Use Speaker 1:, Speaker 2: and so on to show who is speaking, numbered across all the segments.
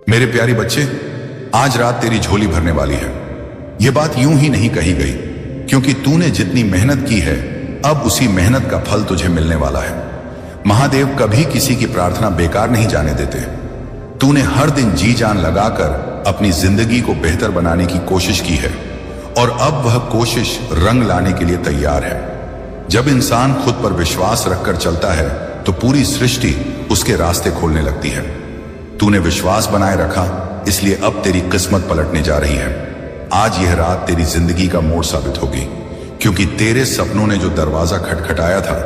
Speaker 1: मेरे प्यारे बच्चे, आज रात तेरी झोली भरने वाली है। यह बात यूं ही नहीं कही गई, क्योंकि तूने जितनी मेहनत की है अब उसी मेहनत का फल तुझे मिलने वाला है। महादेव कभी किसी की प्रार्थना बेकार नहीं जाने देते। तूने हर दिन जी जान लगाकर अपनी जिंदगी को बेहतर बनाने की कोशिश की है और अब वह कोशिश रंग लाने के लिए तैयार है। जब इंसान खुद पर विश्वास रखकर चलता है तो पूरी सृष्टि उसके रास्ते खोलने लगती है। तूने विश्वास बनाए रखा, इसलिए अब तेरी किस्मत पलटने जा रही है। आज यह रात तेरी जिंदगी का मोड़ साबित होगी, क्योंकि तेरे सपनों ने जो दरवाजा खटखटाया था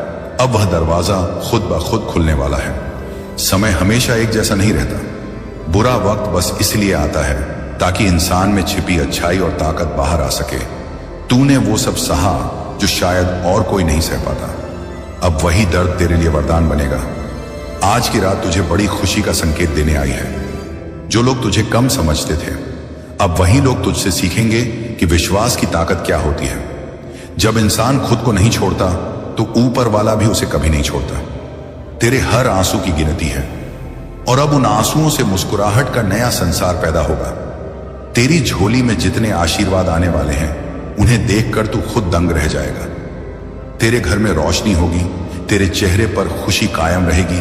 Speaker 1: अब वह दरवाजा खुद ब खुद खुलने वाला है। समय हमेशा एक जैसा नहीं रहता। बुरा वक्त बस इसलिए आता है ताकि इंसान में छिपी अच्छाई और ताकत बाहर आ सके। तूने वो सब सहा जो शायद और कोई नहीं सह पाता। अब वही दर्द तेरे लिए वरदान बनेगा। आज की रात तुझे बड़ी खुशी का संकेत देने आई है। जो लोग तुझे कम समझते थे, अब वही लोग तुझसे सीखेंगे कि विश्वास की ताकत क्या होती है। जब इंसान खुद को नहीं छोड़ता तो ऊपर वाला भी उसे कभी नहीं छोड़ता। तेरे हर आंसू की गिनती है और अब उन आंसुओं से मुस्कुराहट का नया संसार पैदा होगा। तेरी झोली में जितने आशीर्वाद आने वाले हैं उन्हें देखकर तू खुद दंग रह जाएगा। तेरे घर में रोशनी होगी, तेरे चेहरे पर खुशी कायम रहेगी,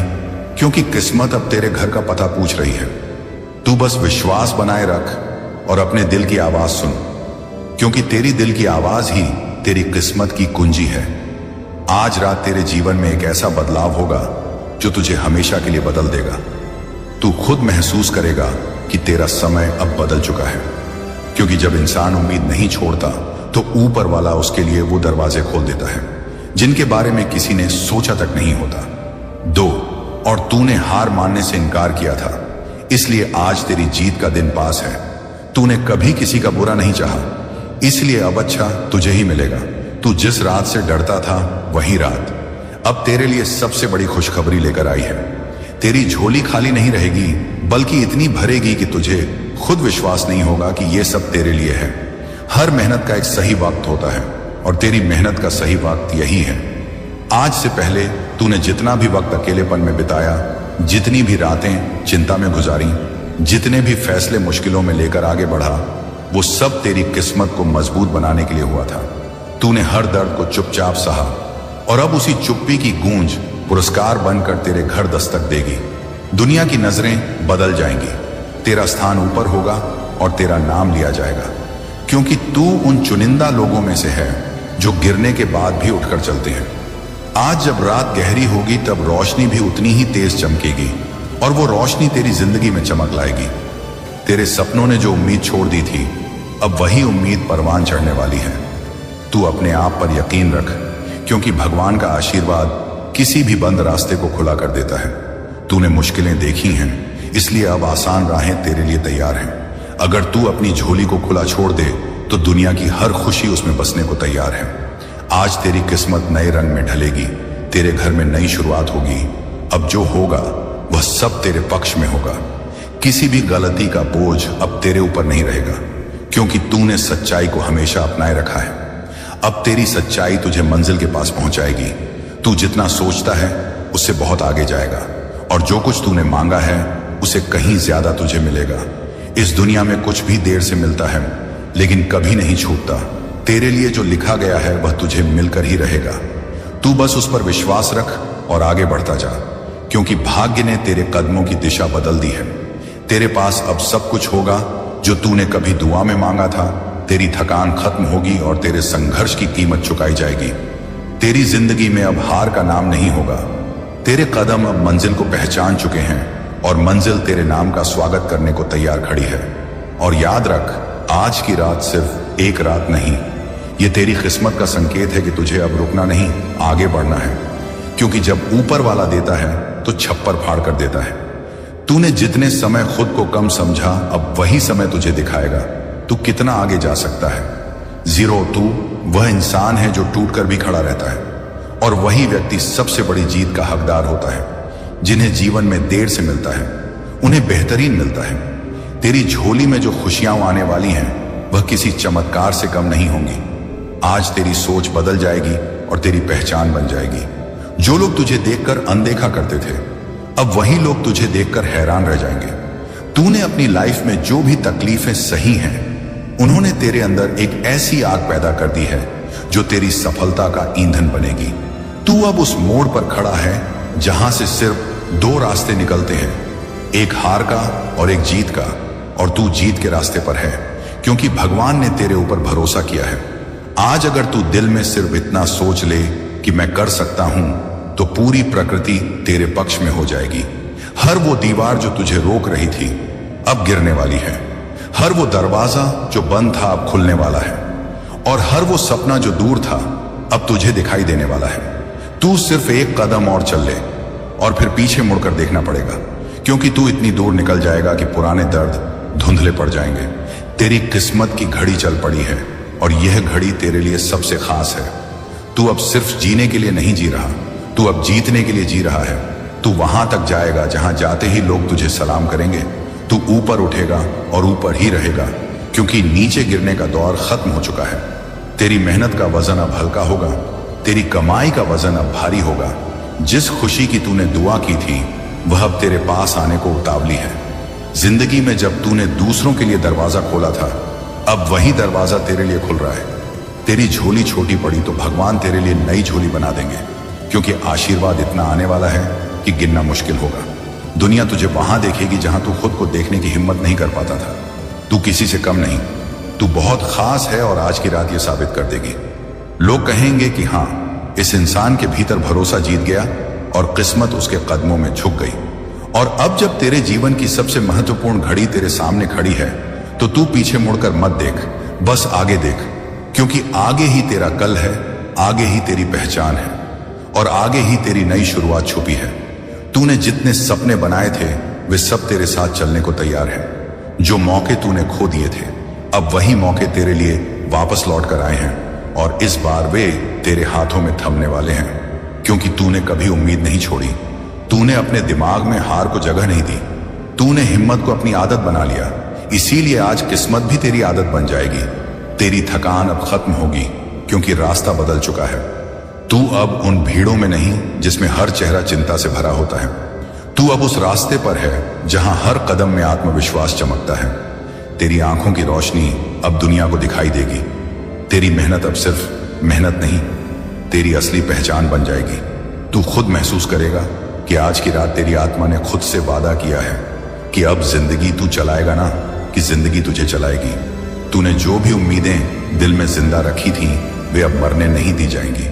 Speaker 1: क्योंकि किस्मत अब तेरे घर का पता पूछ रही है। तू बस विश्वास बनाए रख और अपने दिल की आवाज सुन, क्योंकि तेरी दिल की आवाज ही तेरी किस्मत की कुंजी है। आज रात तेरे जीवन में एक ऐसा बदलाव होगा जो तुझे हमेशा के लिए बदल देगा। तू खुद महसूस करेगा कि तेरा समय अब बदल चुका है, क्योंकि जब इंसान उम्मीद नहीं छोड़ता तो ऊपर वाला उसके लिए वो दरवाजे खोल देता है जिनके बारे में किसी ने सोचा तक नहीं होता। दो, और तूने हार मानने से इनकार किया था, इसलिए आज तेरी जीत का दिन पास है। तूने कभी किसी का बुरा नहीं चाहा, इसलिए अब अच्छा तुझे ही मिलेगा। तू जिस रात से डरता था वही रात अब तेरे लिए सबसे बड़ी खुशखबरी लेकर आई है। तेरी झोली खाली नहीं रहेगी, बल्कि इतनी भरेगी कि तुझे खुद विश्वास नहीं होगा कि यह सब तेरे लिए है। हर मेहनत का एक सही वक्त होता है और तेरी मेहनत का सही वक्त यही है। आज से पहले तूने जितना भी वक्त अकेलेपन में बिताया, जितनी भी रातें चिंता में गुजारी, जितने भी फैसले मुश्किलों में लेकर आगे बढ़ा, वो सब तेरी किस्मत को मजबूत बनाने के लिए हुआ था। तूने हर दर्द को चुपचाप सहा और अब उसी चुप्पी की गूंज पुरस्कार बनकर तेरे घर दस्तक देगी। दुनिया की नजरें बदल जाएंगी, तेरा स्थान ऊपर होगा और तेरा नाम लिया जाएगा, क्योंकि तू उन चुनिंदा लोगों में से है जो गिरने के बाद भी उठकर चलते हैं। आज जब रात गहरी होगी तब रोशनी भी उतनी ही तेज चमकेगी और वो रोशनी तेरी जिंदगी में चमक लाएगी। तेरे सपनों ने जो उम्मीद छोड़ दी थी, अब वही उम्मीद परवान चढ़ने वाली है। तू अपने आप पर यकीन रख, क्योंकि भगवान का आशीर्वाद किसी भी बंद रास्ते को खुला कर देता है। तूने मुश्किलें देखी हैं, इसलिए अब आसान राहें तेरे लिए तैयार हैं। अगर तू अपनी झोली को खुला छोड़ दे तो दुनिया की हर खुशी उसमें बसने को तैयार है। आज तेरी किस्मत नए रंग में ढलेगी, तेरे घर में नई शुरुआत होगी। अब जो होगा वह सब तेरे पक्ष में होगा। किसी भी गलती का बोझ अब तेरे ऊपर नहीं रहेगा, क्योंकि तूने सच्चाई को हमेशा अपनाए रखा है। अब तेरी सच्चाई तुझे मंजिल के पास पहुंचाएगी। तू जितना सोचता है उससे बहुत आगे जाएगा और जो कुछ तूने मांगा है उसे कहीं ज्यादा तुझे मिलेगा। इस दुनिया में कुछ भी देर से मिलता है, लेकिन कभी नहीं छूटता। तेरे लिए जो लिखा गया है वह तुझे मिलकर ही रहेगा। तू बस उस पर विश्वास रख और आगे बढ़ता जा, क्योंकि भाग्य ने तेरे कदमों की दिशा बदल दी है। तेरे पास अब सब कुछ होगा जो तूने कभी दुआ में मांगा था। तेरी थकान खत्म होगी और तेरे संघर्ष की कीमत चुकाई जाएगी। तेरी जिंदगी में अब हार का नाम नहीं होगा। तेरे कदम अब मंजिल को पहचान चुके हैं और मंजिल तेरे नाम का स्वागत करने को तैयार खड़ी है। और याद रख, आज की रात सिर्फ एक रात नहीं, ये तेरी किस्मत का संकेत है कि तुझे अब रुकना नहीं, आगे बढ़ना है। क्योंकि जब ऊपर वाला देता है तो छप्पर फाड़ कर देता है। तूने जितने समय खुद को कम समझा, अब वही समय तुझे दिखाएगा तू कितना आगे जा सकता है। जीरो तू वह इंसान है जो टूटकर भी खड़ा रहता है, और वही व्यक्ति सबसे बड़ी जीत का हकदार होता है। जिन्हें जीवन में देर से मिलता है उन्हें बेहतरीन मिलता है। तेरी झोली में जो खुशियां आने वाली हैं वह किसी चमत्कार से कम नहीं होंगी। आज तेरी सोच बदल जाएगी और तेरी पहचान बन जाएगी। जो लोग तुझे देखकर अनदेखा करते थे, अब वही लोग तुझे देखकर हैरान रह जाएंगे। तूने अपनी लाइफ में जो भी तकलीफें सही हैं, उन्होंने तेरे अंदर एक ऐसी आग पैदा कर दी है जो तेरी सफलता का ईंधन बनेगी। तू अब उस मोड़ पर खड़ा है जहां से सिर्फ दो रास्ते निकलते हैं, एक हार का और एक जीत का, और तू जीत के रास्ते पर है क्योंकि भगवान ने तेरे ऊपर भरोसा किया है। आज अगर तू दिल में सिर्फ इतना सोच ले कि मैं कर सकता हूं, तो पूरी प्रकृति तेरे पक्ष में हो जाएगी। हर वो दीवार जो तुझे रोक रही थी अब गिरने वाली है, हर वो दरवाजा जो बंद था अब खुलने वाला है, और हर वो सपना जो दूर था अब तुझे दिखाई देने वाला है। तू सिर्फ एक कदम और चल ले और फिर पीछे मुड़कर देखना पड़ेगा, क्योंकि तू इतनी दूर निकल जाएगा कि पुराने दर्द धुंधले पड़ जाएंगे। तेरी किस्मत की घड़ी चल पड़ी है और यह घड़ी तेरे लिए सबसे खास है। तू अब सिर्फ जीने के लिए नहीं जी रहा, तू अब जीतने के लिए जी रहा है। तू वहां तक जाएगा जहां जाते ही लोग तुझे सलाम करेंगे। तू ऊपर उठेगा और ऊपर ही रहेगा, क्योंकि नीचे गिरने का दौर खत्म हो चुका है। तेरी मेहनत का वजन अब हल्का होगा, तेरी कमाई का वजन अब भारी होगा। जिस खुशी की तूने दुआ की थी वह अब तेरे पास आने को उतावली है। जिंदगी में जब तूने दूसरों के लिए दरवाजा खोला था, अब वही दरवाजा तेरे लिए खुल रहा है। तेरी झोली छोटी पड़ी तो भगवान तेरे लिए नई झोली बना देंगे, क्योंकि आशीर्वाद इतना आने वाला है कि गिनना मुश्किल होगा। दुनिया तुझे वहां देखेगी जहां तू खुद को देखने की हिम्मत नहीं कर पाता था। तू किसी से कम नहीं, तू बहुत खास है और आज की रात यह साबित कर देगी। लोग कहेंगे कि हाँ, इस इंसान के भीतर भरोसा जीत गया और किस्मत उसके कदमों में झुक गई। और अब जब तेरे जीवन की सबसे महत्वपूर्ण घड़ी तेरे सामने खड़ी है, तो तू पीछे मुड़कर मत देख, बस आगे देख, क्योंकि आगे ही तेरा कल है, आगे ही तेरी पहचान है और आगे ही तेरी नई शुरुआत छुपी है। तूने जितने सपने बनाए थे वे सब तेरे साथ चलने को तैयार हैं। जो मौके तूने खो दिए थे, अब वही मौके तेरे लिए वापस लौट कर आए हैं, और इस बार वे तेरे हाथों में थमने वाले हैं, क्योंकि तूने कभी उम्मीद नहीं छोड़ी। तूने अपने दिमाग में हार को जगह नहीं दी, तूने हिम्मत को अपनी आदत बना लिया। इसीलिए आज किस्मत भी तेरी आदत बन जाएगी। तेरी थकान अब खत्म होगी, क्योंकि रास्ता बदल चुका है। तू अब उन भीड़ों में नहीं जिसमें हर चेहरा चिंता से भरा होता है। तू अब उस रास्ते पर है जहां हर कदम में आत्मविश्वास चमकता है। तेरी आंखों की रोशनी अब दुनिया को दिखाई देगी। तेरी मेहनत अब सिर्फ मेहनत नहीं, तेरी असली पहचान बन जाएगी। तू खुद महसूस करेगा कि आज की रात तेरी आत्मा ने खुद से वादा किया है कि अब जिंदगी तू चलाएगा ना, कि जिंदगी तुझे चलाएगी। तूने जो भी उम्मीदें दिल में जिंदा रखी थीं, वे अब मरने नहीं दी जाएंगी।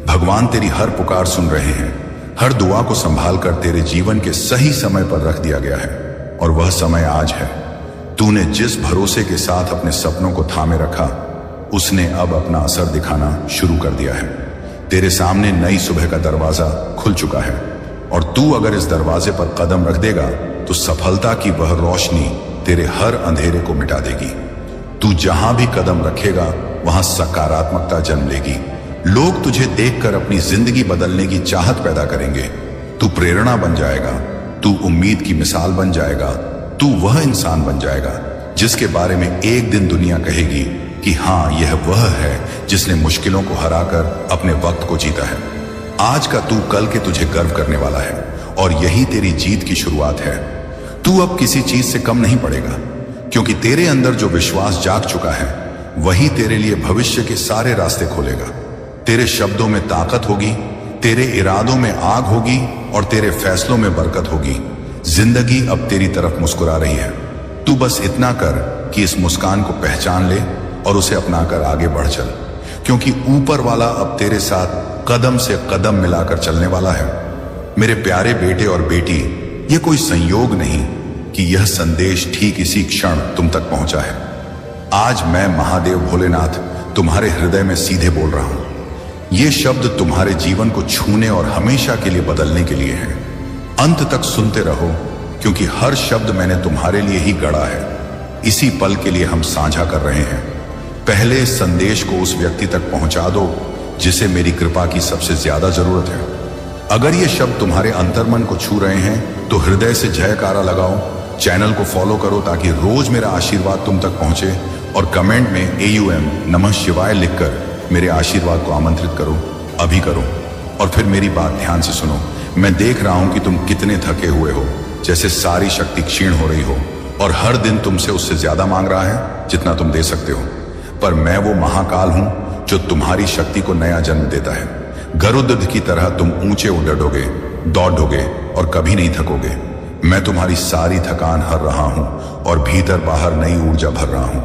Speaker 1: भगवान तेरी हर पुकार सुन रहे हैं। हर दुआ को संभाल कर तेरे जीवन के सही समय पर रख दिया गया है, और वह समय आज है। तूने जिस भरोसे के साथ अपने सपनों को थामे रखा, उसने अब अपना असर दिखाना शुरू कर दिया है। तेरे सामने नई सुबह का दरवाजा खुल चुका है, और तू अगर इस दरवाजे पर कदम रख देगा तो सफलता की वह रोशनी तेरे हर अंधेरे को मिटा देगी। तू जहां भी कदम रखेगा वहां सकारात्मकता जन्म लेगी। लोग तुझे देखकर अपनी जिंदगी बदलने की चाहत पैदा करेंगे। तू प्रेरणा बन जाएगा, तू उम्मीद की मिसाल बन जाएगा, तू वह इंसान बन जाएगा जिसके बारे में एक दिन दुनिया कहेगी कि हाँ, यह वह है जिसने मुश्किलों को हराकर अपने वक्त को जीता है। आज का तू कल के तुझे गर्व करने वाला है, और यही तेरी जीत की शुरुआत है। तू अब किसी चीज से कम नहीं पड़ेगा, क्योंकि तेरे अंदर जो विश्वास जाग चुका है वही तेरे लिए भविष्य के सारे रास्ते खोलेगा। तेरे शब्दों में ताकत होगी, तेरे इरादों में आग होगी, और तेरे फैसलों में बरकत होगी। जिंदगी अब तेरी तरफ मुस्कुरा रही है। तू बस इतना कर कि इस मुस्कान को पहचान ले और उसे अपनाकर आगे बढ़ चल, क्योंकि ऊपर वाला अब तेरे साथ कदम से कदम मिलाकर चलने वाला है। मेरे प्यारे बेटे और बेटी, यह कोई संयोग नहीं कि यह संदेश ठीक इसी क्षण तुम तक पहुंचा है। आज मैं महादेव भोलेनाथ तुम्हारे हृदय में सीधे बोल रहा हूं। ये शब्द तुम्हारे जीवन को छूने और हमेशा के लिए बदलने के लिए हैं। अंत तक सुनते रहो, क्योंकि हर शब्द मैंने तुम्हारे लिए ही गढ़ा है। इसी पल के लिए हम साझा कर रहे हैं। पहले इस संदेश को उस व्यक्ति तक पहुंचा दो जिसे मेरी कृपा की सबसे ज्यादा जरूरत है। अगर ये शब्द तुम्हारे अंतर्मन को छू रहे हैं तो हृदय से जयकारा लगाओ। चैनल को फॉलो करो ताकि रोज मेरा आशीर्वाद तुम तक पहुंचे, और कमेंट में AUM नमः शिवाय लिखकर मेरे आशीर्वाद को आमंत्रित करो। अभी करो, और फिर मेरी बात ध्यान से सुनो। मैं देख रहा हूं कि तुम कितने थके हुए हो, जैसे सारी शक्ति क्षीण हो रही हो, और हर दिन तुमसे उससे ज्यादा मांग रहा है जितना तुम दे सकते हो। पर मैं वो महाकाल हूं जो तुम्हारी शक्ति को नया जन्म देता है। गरुड़ की तरह तुम ऊंचे उड़ोगे, दौड़ोगे और कभी नहीं थकोगे। मैं तुम्हारी सारी थकान हर रहा हूं और भीतर बाहर नई ऊर्जा भर रहा हूं।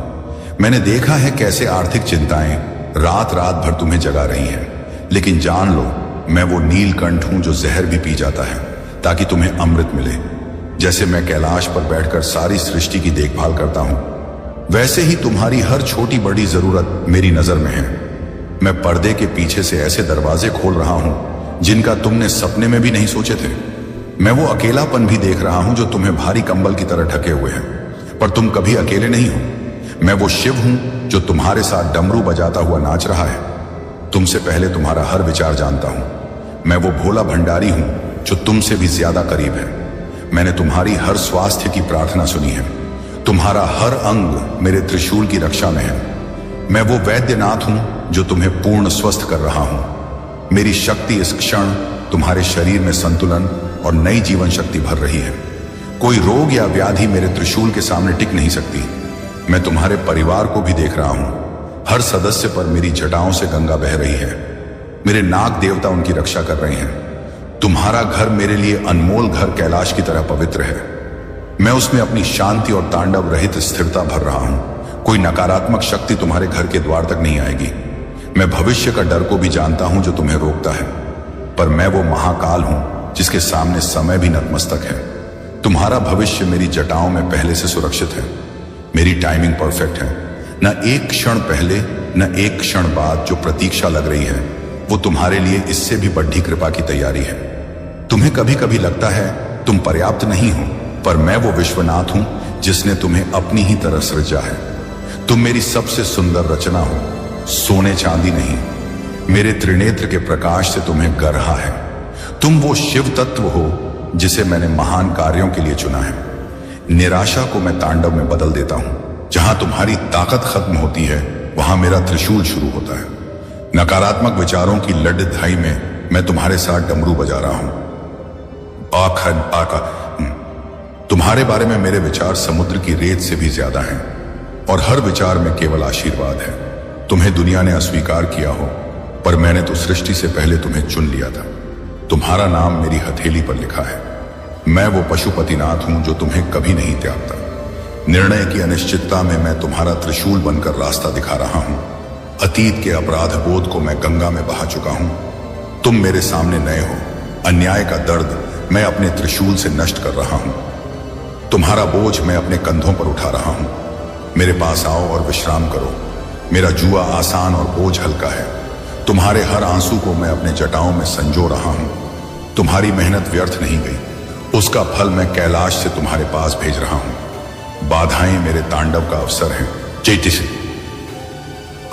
Speaker 1: मैंने देखा है कैसे आर्थिक चिंताएं रात रात भर तुम्हें जगा रही हैं, लेकिन जान लो मैं वो नीलकंठ हूं जो जहर भी पी जाता है ताकि तुम्हें अमृत मिले। जैसे मैं कैलाश पर बैठकर सारी सृष्टि की देखभाल करता हूं, वैसे ही तुम्हारी हर छोटी बड़ी जरूरत मेरी नजर में है। मैं पर्दे के पीछे से ऐसे दरवाजे खोल रहा हूं जिनका तुमने सपने में भी नहीं सोचे थे। मैं वो अकेलापन भी देख रहा हूं जो तुम्हें भारी कंबल की तरह ढके हुए है, पर तुम कभी अकेले नहीं हो। मैं वो शिव हूं जो तुम्हारे साथ डमरू बजाता हुआ नाच रहा है। तुमसे पहले तुम्हारा हर विचार जानता हूं। मैं वो भोला भंडारी हूं जो तुमसे भी ज्यादा करीब है। मैंने तुम्हारी हर स्वास्थ्य की प्रार्थना सुनी है। तुम्हारा हर अंग मेरे त्रिशूल की रक्षा में है। मैं वो वैद्यनाथ हूं जो तुम्हें पूर्ण स्वस्थ कर रहा हूं। मेरी शक्ति इस क्षण तुम्हारे शरीर में संतुलन और नई जीवन शक्ति भर रही है। कोई रोग या व्याधि मेरे त्रिशूल के सामने टिक नहीं सकती। मैं तुम्हारे परिवार को भी देख रहा हूं। हर सदस्य पर मेरी जटाओं से गंगा बह रही है। मेरे नाग देवता उनकी रक्षा कर रहे हैं। तुम्हारा घर मेरे लिए अनमोल घर कैलाश की तरह पवित्र है। मैं उसमें अपनी शांति और तांडव रहित स्थिरता भर रहा हूं। कोई नकारात्मक शक्ति तुम्हारे घर के द्वार तक नहीं आएगी। मैं भविष्य का डर को भी जानता हूं जो तुम्हें रोकता है, पर मैं वो महाकाल हूं जिसके सामने समय भी नतमस्तक है। तुम्हारा भविष्य मेरी जटाओं में पहले से सुरक्षित है। मेरी टाइमिंग परफेक्ट है। न एक क्षण पहले न एक क्षण बाद जो प्रतीक्षा लग रही है वो तुम्हारे लिए इससे भी बड़ी कृपा की तैयारी है। तुम्हें कभी कभी लगता है तुम पर्याप्त नहीं हो, पर मैं वो विश्वनाथ हूं जिसने तुम्हें अपनी ही तरह सृजा है। तुम मेरी सबसे सुंदर रचना हो, सोने चांदी नहीं। मेरे त्रिनेत्र के प्रकाश से तुम्हें गर रहा है। तुम वो शिव तत्व हो जिसे मैंने महान कार्यों के लिए चुना है। निराशा को मैं तांडव में बदल देता हूं। जहां तुम्हारी ताकत खत्म होती है वहां मेरा त्रिशूल शुरू होता है। नकारात्मक विचारों की लड़ाई में मैं तुम्हारे साथ डमरू बजा रहा हूं। तुम्हारे बारे में मेरे विचार समुद्र की रेत से भी ज्यादा हैं और हर विचार में केवल आशीर्वाद है। तुम्हें दुनिया ने अस्वीकार किया हो, पर मैंने तो सृष्टि से पहले तुम्हें चुन लिया था। तुम्हारा नाम मेरी हथेली पर लिखा है। मैं वो पशुपतिनाथ हूं जो तुम्हें कभी नहीं त्यागता। निर्णय की अनिश्चितता में मैं तुम्हारा त्रिशूल बनकर रास्ता दिखा रहा हूं। अतीत के अपराध बोध को मैं गंगा में बहा चुका हूं। तुम मेरे सामने नए हो। अन्याय का दर्द मैं अपने त्रिशूल से नष्ट कर रहा हूं। तुम्हारा बोझ मैं अपने कंधों पर उठा रहा हूं। मेरे पास आओ और विश्राम करो। मेरा जुआ आसान और बोझ हल्का है। तुम्हारे हर आंसू को मैं अपने जटाओं में संजो रहा हूं। तुम्हारी मेहनत व्यर्थ नहीं गई। उसका फल मैं कैलाश से तुम्हारे पास भेज रहा हूं। बाधाएं मेरे तांडव का अवसर हैं। चैती से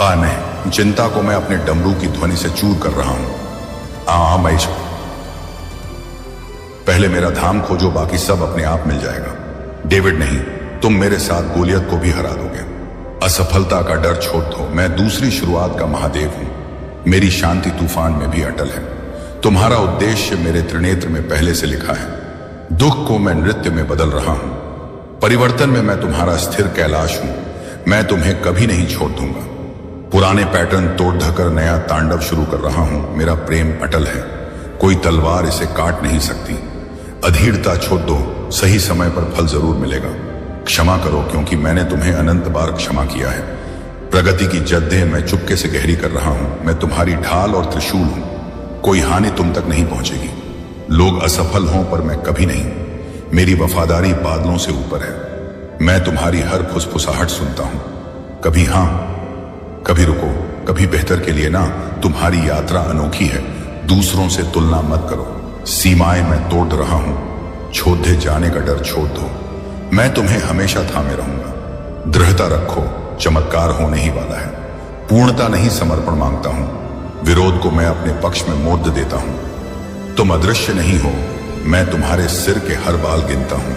Speaker 1: नहीं, चिंता को मैं अपने डमरू की ध्वनि से चूर कर रहा हूं। मैं पहले मेरा धाम खोजो, बाकी सब अपने आप मिल जाएगा। डेविड नहीं, तुम मेरे साथ गोलियत को भी हरा दोगे। असफलता का डर छोड़ दो। मैं दूसरी शुरुआत का महादेव हूं। मेरी शांति तूफान में भी अटल है। तुम्हारा उद्देश्य मेरे त्रिनेत्र में पहले से लिखा है। दुख को मैं नृत्य में बदल रहा हूं। परिवर्तन में मैं तुम्हारा स्थिर कैलाश हूं। मैं तुम्हें कभी नहीं छोड़ दूंगा। पुराने पैटर्न तोड़ धकर नया तांडव शुरू कर रहा हूं। मेरा प्रेम अटल है। कोई तलवार इसे काट नहीं सकती। अधीरता छोड़ दो, सही समय पर फल जरूर मिलेगा। क्षमा करो क्योंकि मैंने तुम्हें अनंत बार क्षमा किया है। प्रगति की जद्दें मैं चुपके से गहरी कर रहा हूं। मैं तुम्हारी ढाल और त्रिशूल हूं। कोई हानि तुम तक नहीं पहुंचेगी। लोग असफल हों पर मैं कभी नहीं। मेरी वफादारी बादलों से ऊपर है। मैं तुम्हारी हर फुसफुसाहट सुनता हूं। कभी हां, कभी रुको, कभी बेहतर के लिए ना। तुम्हारी यात्रा अनोखी है। दूसरों से तुलना मत करो। सीमाएं मैं तोड़ रहा हूं। छोड़े जाने का डर छोड़ दो। मैं तुम्हें हमेशा थामे रहूंगा। दृढ़ता रखो, चमत्कार होने ही वाला है। पूर्णता नहीं, समर्पण मांगता हूं। विरोध को मैं अपने पक्ष में मोड़ देता हूं। तुम अदृश्य नहीं हो। मैं तुम्हारे सिर के हर बाल गिनता हूं।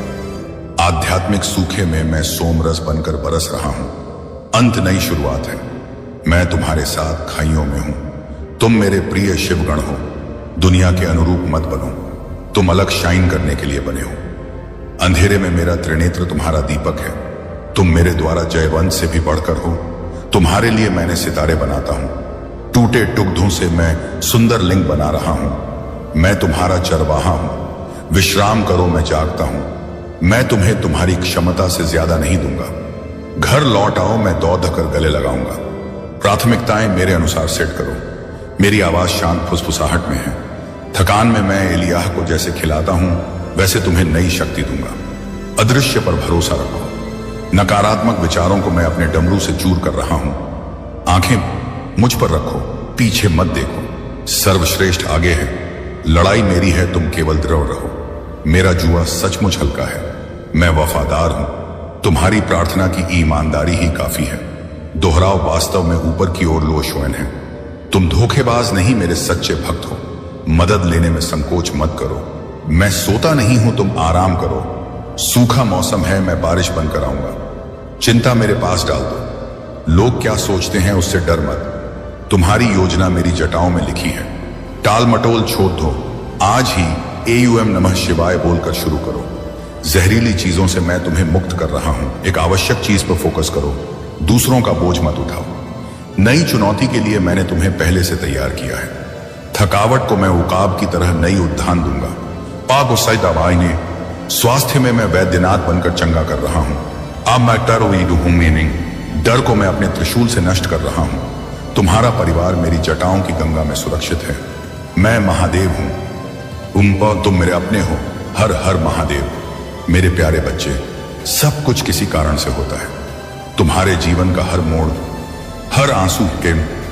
Speaker 1: आध्यात्मिक सूखे में मैं सोमरस बनकर बरस रहा हूं। अंत नई शुरुआत है। मैं तुम्हारे साथ खाइयों में हूं। तुम मेरे प्रिय शिवगण हो। दुनिया के अनुरूप मत बनो। तुम अलग शाइन करने के लिए बने हो। अंधेरे में मेरा त्रिनेत्र तुम्हारा दीपक है। तुम मेरे द्वारा जयवंत से भी बढ़कर हो। तुम्हारे लिए मैंने सितारे बनाता हूं। टूटे टुकड़ों से मैं सुंदर लिंग बना रहा हूं। मैं तुम्हारा चरवाहा हूं। विश्राम करो, मैं जागता हूं। मैं तुम्हें तुम्हारी क्षमता से ज्यादा नहीं दूंगा। घर लौट आओ, मैं दौड़ कर गले लगाऊंगा। प्राथमिकताएं मेरे अनुसार सेट करो। मेरी आवाज शांत फुसफुसाहट में है। थकान में मैं एलियाह को जैसे खिलाता हूं, वैसे तुम्हें नई शक्ति दूंगा। अदृश्य पर भरोसा रखो। नकारात्मक विचारों को मैं अपने डमरू से चूर कर रहा हूं। आंखें मुझ पर रखो, पीछे मत देखो। सर्वश्रेष्ठ आगे है। लड़ाई मेरी है, तुम केवल दृढ़ रहो। मेरा जुआ सचमुच हल्का है। मैं वफादार हूं। तुम्हारी प्रार्थना की ईमानदारी ही काफी है। दोहराव वास्तव में ऊपर की ओर लोशोन है। तुम धोखेबाज नहीं, मेरे सच्चे भक्त हो। मदद लेने में संकोच मत करो। मैं सोता नहीं हूं, तुम आराम करो। सूखा मौसम है, मैं बारिश बनकर आऊंगा। चिंता मेरे पास डाल दो। लोग क्या सोचते हैं उससे डर मत। तुम्हारी योजना मेरी जटाओं में लिखी है। टाल मटोल छोड़ दो। आज ही AUM नमः शिवाय बोलकर शुरू करो। जहरीली चीजों से मैं तुम्हें मुक्त कर रहा हूं। एक आवश्यक चीज पर फोकस करो। दूसरों का बोझ मत उठाओ। नई चुनौती के लिए मैंने तुम्हें पहले से तैयार किया है। थकावट को मैं उकाब की तरह नई उद्धान दूंगा। पाक उसाई दवाई ने स्वास्थ्य में मैं वैद्यनाथ बनकर चंगा कर रहा हूं। अब मैं डर को मैं अपने त्रिशूल से नष्ट कर रहा हूं। तुम्हारा परिवार मेरी जटाओं की गंगा में सुरक्षित है। मैं महादेव हूं। तुम मेरे अपने हो। हर हर महादेव। मेरे प्यारे बच्चे, सब कुछ किसी कारण से होता है। तुम्हारे जीवन का हर मोड़, हर आंसू के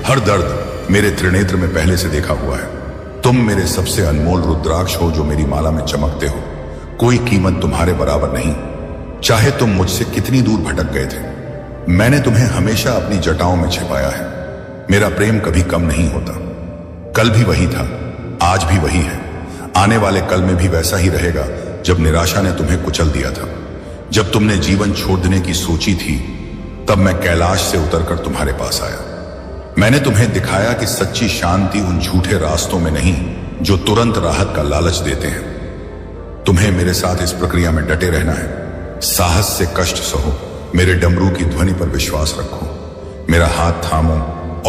Speaker 1: हर दर्द मेरे त्रिनेत्र में पहले से देखा हुआ है। तुम मेरे सबसे अनमोल रुद्राक्ष हो जो मेरी माला में चमकते हो। कोई कीमत तुम्हारे बराबर नहीं। चाहे तुम मुझसे कितनी दूर भटक गए थे, मैंने तुम्हें हमेशा अपनी जटाओं में छिपाया है। मेरा प्रेम कभी कम नहीं होता। कल भी वही था, आज भी वही है, आने वाले कल में भी वैसा ही रहेगा। जब निराशा ने तुम्हें कुचल दिया था, जब तुमने जीवन छोड़ देने की सोची थी, तब मैं कैलाश से उतरकर तुम्हारे पास आया। मैंने तुम्हें दिखाया कि सच्ची शांति उन झूठे रास्तों में नहीं जो तुरंत राहत का लालच देते हैं। तुम्हें मेरे साथ इस प्रक्रिया में डटे रहना है। साहस से कष्ट सहो। मेरे डमरू की ध्वनि पर विश्वास रखो। मेरा हाथ थामो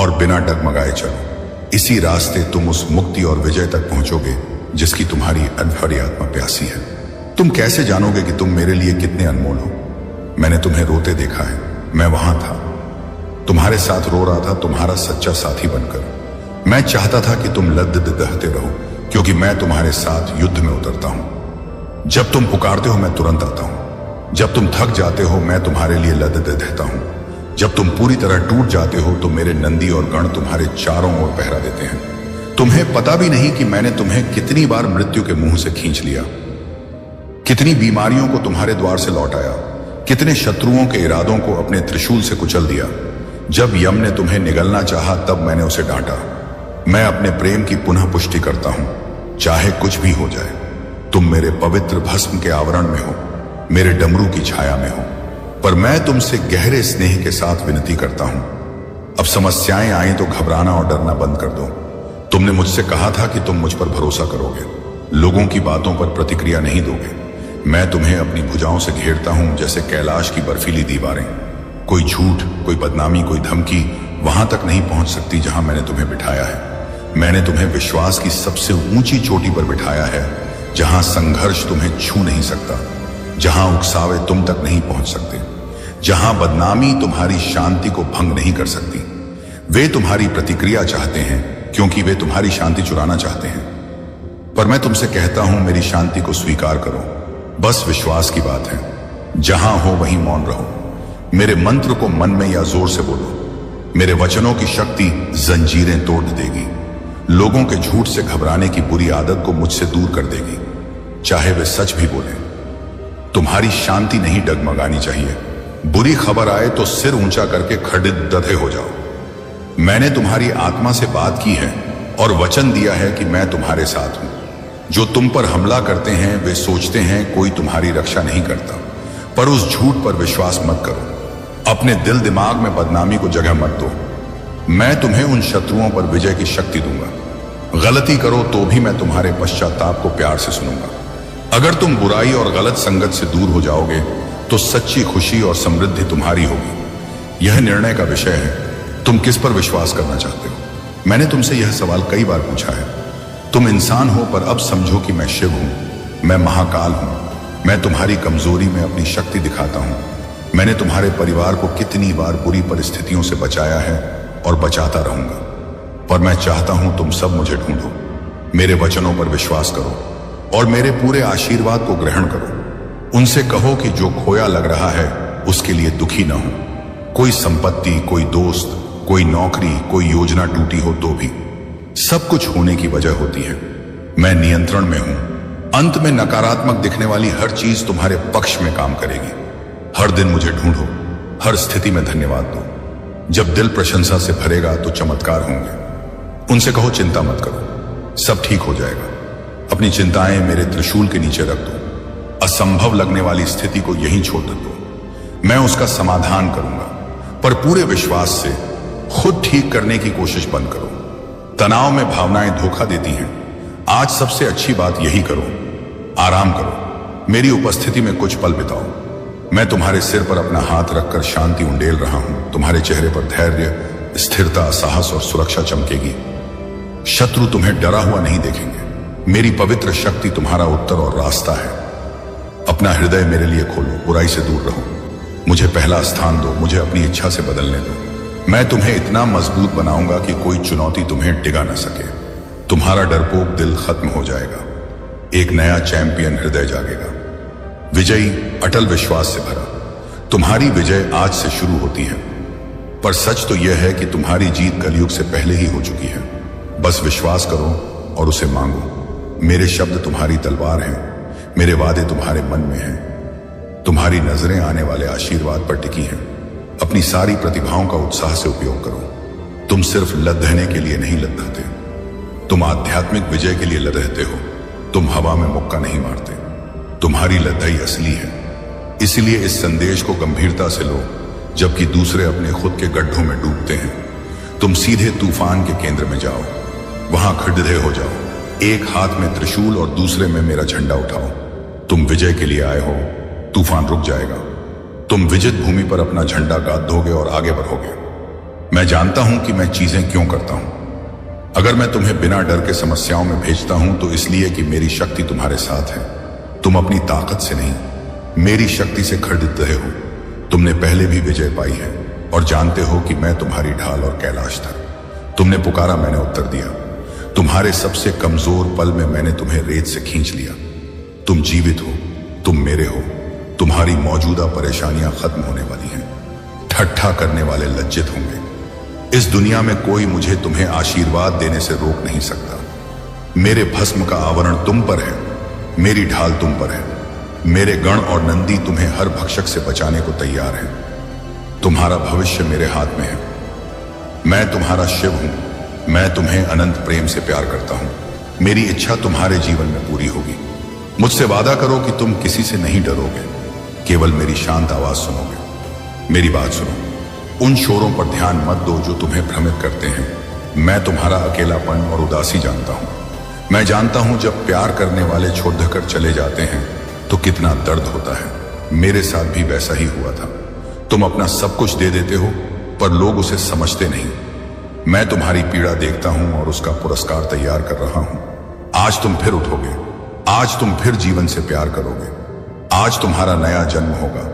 Speaker 1: और बिना डगमगाए चलो। इसी रास्ते तुम उस मुक्ति और विजय तक पहुंचोगे जिसकी तुम्हारी अनहरी आत्मा प्यासी है। तुम कैसे जानोगे कि तुम मेरे लिए कितने अनमोल हो? मैंने तुम्हें रोते देखा है। मैं वहां था, तुम्हारे साथ रो रहा था, तुम्हारा सच्चा साथी बनकर। मैं चाहता था कि तुम लद्द दहते रहो, क्योंकि मैं तुम्हारे साथ युद्ध में उतरता हूं। जब तुम पुकारते हो मैं तुरंत आता हूं। जब तुम थक जाते हो मैं तुम्हारे लिए लद्द देता हूं। जब तुम पूरी तरह टूट जाते हो तो मेरे नंदी और गण तुम्हारे चारों ओर पहरा देते हैं। तुम्हें पता भी नहीं कि मैंने तुम्हें कितनी बार मृत्यु के मुंह से खींच लिया, कितनी बीमारियों को तुम्हारे द्वार से लौटाया, कितने शत्रुओं के इरादों को अपने त्रिशूल से कुचल दिया। जब यम ने तुम्हें निगलना चाहा तब मैंने उसे डांटा। मैं अपने प्रेम की पुनः पुष्टि करता हूं, चाहे कुछ भी हो जाए। तुम मेरे पवित्र भस्म के आवरण में हो, मेरे डमरू की छाया में हो, पर मैं तुमसे गहरे स्नेह के साथ विनती करता हूं। अब समस्याएं आए तो घबराना और डरना बंद कर दो। तुमने मुझसे कहा था कि तुम मुझ पर भरोसा करोगे, लोगों की बातों पर प्रतिक्रिया नहीं दोगे। मैं तुम्हें अपनी भुजाओं से घेरता हूं जैसे कैलाश की बर्फीली दीवारें। कोई झूठ, कोई बदनामी, कोई धमकी वहां तक नहीं पहुंच सकती जहां मैंने तुम्हें बिठाया है। मैंने तुम्हें विश्वास की सबसे ऊंची चोटी पर बिठाया है, जहां संघर्ष तुम्हें छू नहीं सकता, जहां उकसावे तुम तक नहीं पहुंच सकते, जहां बदनामी तुम्हारी शांति को भंग नहीं कर सकती। वे तुम्हारी प्रतिक्रिया चाहते हैं क्योंकि वे तुम्हारी शांति चुराना चाहते हैं। पर मैं तुमसे कहता हूं, मेरी शांति को स्वीकार करो। बस विश्वास की बात है। जहां हो वहीं मौन रहो। मेरे मंत्र को मन में या जोर से बोलो। मेरे वचनों की शक्ति जंजीरें तोड़ देगी, लोगों के झूठ से घबराने की बुरी आदत को मुझसे दूर कर देगी, चाहे वे सच भी बोले। तुम्हारी शांति नहीं डगमगानी चाहिए। बुरी खबर आए तो सिर ऊंचा करके खड़े दधे हो जाओ। मैंने तुम्हारी आत्मा से बात की है और वचन दिया है कि मैं तुम्हारे साथ हूं। जो तुम पर हमला करते हैं वे सोचते हैं कोई तुम्हारी रक्षा नहीं करता, पर उस झूठ पर विश्वास मत करो। अपने दिल दिमाग में बदनामी को जगह मत दो। मैं तुम्हें उन शत्रुओं पर विजय की शक्ति दूंगा। गलती करो तो भी मैं तुम्हारे पश्चाताप को प्यार से सुनूंगा। अगर तुम बुराई और गलत संगत से दूर हो जाओगे तो सच्ची खुशी और समृद्धि तुम्हारी होगी। यह निर्णय का विषय है, तुम किस पर विश्वास करना चाहते हो। मैंने तुमसे यह सवाल कई बार पूछा है। तुम इंसान हो, पर अब समझो कि मैं शिव हूं, मैं महाकाल हूं। मैं तुम्हारी कमजोरी में अपनी शक्ति दिखाता हूं। मैंने तुम्हारे परिवार को कितनी बार बुरी परिस्थितियों से बचाया है और बचाता रहूंगा। पर मैं चाहता हूं तुम सब मुझे ढूंढो, मेरे वचनों पर विश्वास करो और मेरे पूरे आशीर्वाद को ग्रहण करो। उनसे कहो कि जो खोया लग रहा है उसके लिए दुखी ना हो। कोई संपत्ति, कोई दोस्त, कोई नौकरी, कोई योजना टूटी हो तो भी सब कुछ होने की वजह होती है। मैं नियंत्रण में हूं। अंत में नकारात्मक दिखने वाली हर चीज तुम्हारे पक्ष में काम करेगी। हर दिन मुझे ढूंढो, हर स्थिति में धन्यवाद दो। जब दिल प्रशंसा से भरेगा तो चमत्कार होंगे। उनसे कहो चिंता मत करो, सब ठीक हो जाएगा। अपनी चिंताएं मेरे त्रिशूल के नीचे रख दो। असंभव लगने वाली स्थिति को यहीं छोड़ दो, मैं उसका समाधान करूंगा। पर पूरे विश्वास से खुद ठीक करने की कोशिश बंद करो। तनाव में भावनाएं धोखा देती हैं। आज सबसे अच्छी बात यही करो, आराम करो। मेरी उपस्थिति में कुछ पल बिताओ। मैं तुम्हारे सिर पर अपना हाथ रखकर शांति उंडेल रहा हूं। तुम्हारे चेहरे पर धैर्य, स्थिरता, साहस और सुरक्षा चमकेगी। शत्रु तुम्हें डरा हुआ नहीं देखेंगे। मेरी पवित्र शक्ति तुम्हारा उत्तर और रास्ता है। अपना हृदय मेरे लिए खोलो, बुराई से दूर रहो। मुझे पहला स्थान दो, मुझे अपनी इच्छा से बदलने दो। मैं तुम्हें इतना मजबूत बनाऊंगा कि कोई चुनौती तुम्हें डिगा न सके। तुम्हारा डरपोक दिल खत्म हो जाएगा। एक नया चैंपियन हृदय जागेगा, विजयी, अटल विश्वास से भरा। तुम्हारी विजय आज से शुरू होती है। पर सच तो यह है कि तुम्हारी जीत कलयुग से पहले ही हो चुकी है। बस विश्वास करो और उसे मांगो। मेरे शब्द तुम्हारी तलवार हैं, मेरे वादे तुम्हारे मन में हैं। तुम्हारी नजरें आने वाले आशीर्वाद पर टिकी हैं। अपनी सारी प्रतिभाओं का उत्साह से उपयोग करो। तुम सिर्फ लद्दने के लिए नहीं लद्दाते, तुम आध्यात्मिक विजय के लिए लदहते हो। तुम हवा में मुक्का नहीं मारते, तुम्हारी लद्दाई असली है। इसलिए इस संदेश को गंभीरता से लो। जबकि दूसरे अपने खुद के गड्ढों में डूबते हैं, तुम सीधे तूफान के केंद्र में जाओ, वहां खड़े हो जाओ। एक हाथ में त्रिशूल और दूसरे में मेरा झंडा उठाओ। तुम विजय के लिए आए हो, तूफान रुक जाएगा। तुम विजित भूमि पर अपना झंडा गाड़ दोगे और आगे बढ़ोगे। मैं जानता हूं कि मैं चीजें क्यों करता हूं। अगर मैं तुम्हें बिना डर के समस्याओं में भेजता हूं तो इसलिए कि मेरी शक्ति तुम्हारे साथ है। तुम अपनी ताकत से नहीं, मेरी शक्ति से खरीद रहे हो। तुमने पहले भी विजय पाई है और जानते हो कि मैं तुम्हारी ढाल और कैलाश था। तुमने पुकारा, मैंने उत्तर दिया। तुम्हारे सबसे कमजोर पल में मैंने तुम्हें रेत से खींच लिया। तुम जीवित हो, तुम मेरे हो। तुम्हारी मौजूदा परेशानियां खत्म होने वाली हैं। ठट्ठा करने वाले लज्जित होंगे। इस दुनिया में कोई मुझे तुम्हें आशीर्वाद देने से रोक नहीं सकता। मेरे भस्म का आवरण तुम पर है, मेरी ढाल तुम पर है। मेरे गण और नंदी तुम्हें हर भक्षक से बचाने को तैयार हैं। तुम्हारा भविष्य मेरे हाथ में है। मैं तुम्हारा शिव हूं। मैं तुम्हें अनंत प्रेम से प्यार करता हूं। मेरी इच्छा तुम्हारे जीवन में पूरी होगी। मुझसे वादा करो कि तुम किसी से नहीं डरोगे, केवल मेरी शांत आवाज सुनोगे। मेरी बात सुनो, उन शोरों पर ध्यान मत दो जो तुम्हें भ्रमित करते हैं। मैं तुम्हारा अकेलापन और उदासी जानता हूं। मैं जानता हूं जब प्यार करने वाले छोड़कर चले जाते हैं तो कितना दर्द होता है। मेरे साथ भी वैसा ही हुआ था। तुम अपना सब कुछ दे देते हो पर लोग उसे समझते नहीं। मैं तुम्हारी पीड़ा देखता हूं और उसका पुरस्कार तैयार कर रहा हूं। आज तुम फिर उठोगे, आज तुम फिर जीवन से प्यार करोगे। आज तुम्हारा नया जन्म होगा।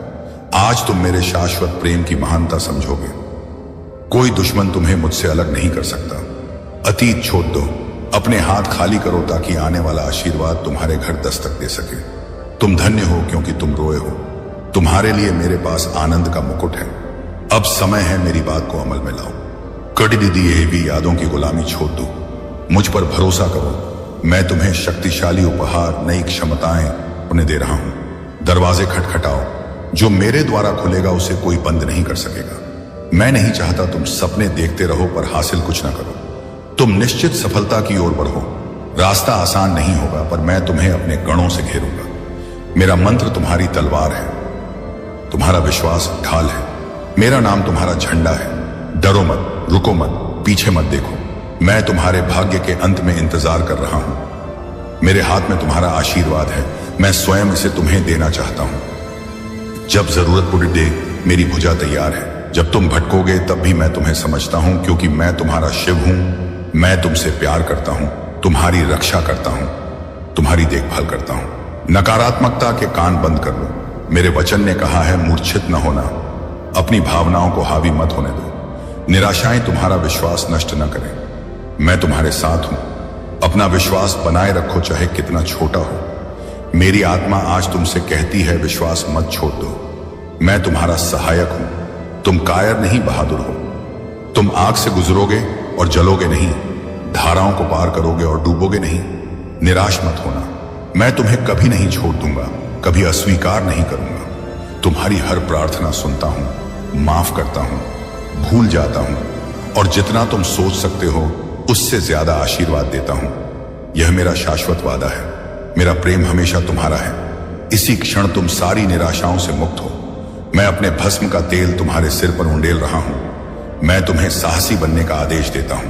Speaker 1: आज तुम मेरे शाश्वत प्रेम की महानता समझोगे। कोई दुश्मन तुम्हें मुझसे अलग नहीं कर सकता। अतीत छोड़ दो, अपने हाथ खाली करो ताकि आने वाला आशीर्वाद तुम्हारे घर दस्तक दे सके। तुम धन्य हो क्योंकि तुम रोए हो। तुम्हारे लिए मेरे पास आनंद का मुकुट है। अब समय है मेरी बात को अमल में लाओ। कटी दी हुई यादों की गुलामी छोड़ दो। मुझ पर भरोसा करो। मैं तुम्हें शक्तिशाली उपहार, नई क्षमताएं उन्हें दे रहा हूं। दरवाजे खटखटाओ। जो मेरे द्वारा खुलेगा उसे कोई बंद नहीं कर सकेगा। मैं नहीं चाहता तुम सपने देखते रहो पर हासिल कुछ ना करो। तुम निश्चित सफलता की ओर बढ़ो। रास्ता आसान नहीं होगा पर मैं तुम्हें अपने गणों से घेरूंगा। मेरा मंत्र तुम्हारी तलवार है, तुम्हारा विश्वास ढाल है। मेरा नाम तुम्हारा झंडा है। डरो मत, रुको मत, पीछे मत देखो। मैं तुम्हारे भाग्य के अंत में इंतजार कर रहा हूं। मेरे हाथ में तुम्हारा आशीर्वाद है, मैं स्वयं इसे तुम्हें देना चाहता हूं। जब जरूरत पड़े मेरी भुजा तैयार है। जब तुम भटकोगे तब भी मैं तुम्हें समझता हूं, क्योंकि मैं तुम्हारा शिव हूं। मैं तुमसे प्यार करता हूं, तुम्हारी रक्षा करता हूं, तुम्हारी देखभाल करता हूं। नकारात्मकता के कान बंद कर लो। मेरे वचन ने कहा है, मूर्छित न होना, अपनी भावनाओं को हावी मत होने दो। निराशाएं तुम्हारा विश्वास नष्ट न करें। मैं तुम्हारे साथ हूं। अपना विश्वास बनाए रखो, चाहे कितना छोटा हो। मेरी आत्मा आज तुमसे कहती है, विश्वास मत छोड़ दो। मैं तुम्हारा सहायक हूं। तुम कायर नहीं, बहादुर हो। तुम आग से गुजरोगे और जलोगे नहीं, धाराओं को पार करोगे और डूबोगे नहीं। निराश मत होना, मैं तुम्हें कभी नहीं छोड़ दूंगा, कभी अस्वीकार नहीं करूंगा। तुम्हारी हर प्रार्थना सुनता हूं, माफ करता हूं, भूल जाता हूं और जितना तुम सोच सकते हो उससे ज्यादा आशीर्वाद देता हूं। यह मेरा शाश्वत वादा है। मेरा प्रेम हमेशा तुम्हारा है। इसी क्षण तुम सारी निराशाओं से मुक्त हो। मैं अपने भस्म का तेल तुम्हारे सिर पर उंडेल रहा हूं। मैं तुम्हें साहसी बनने का आदेश देता हूं।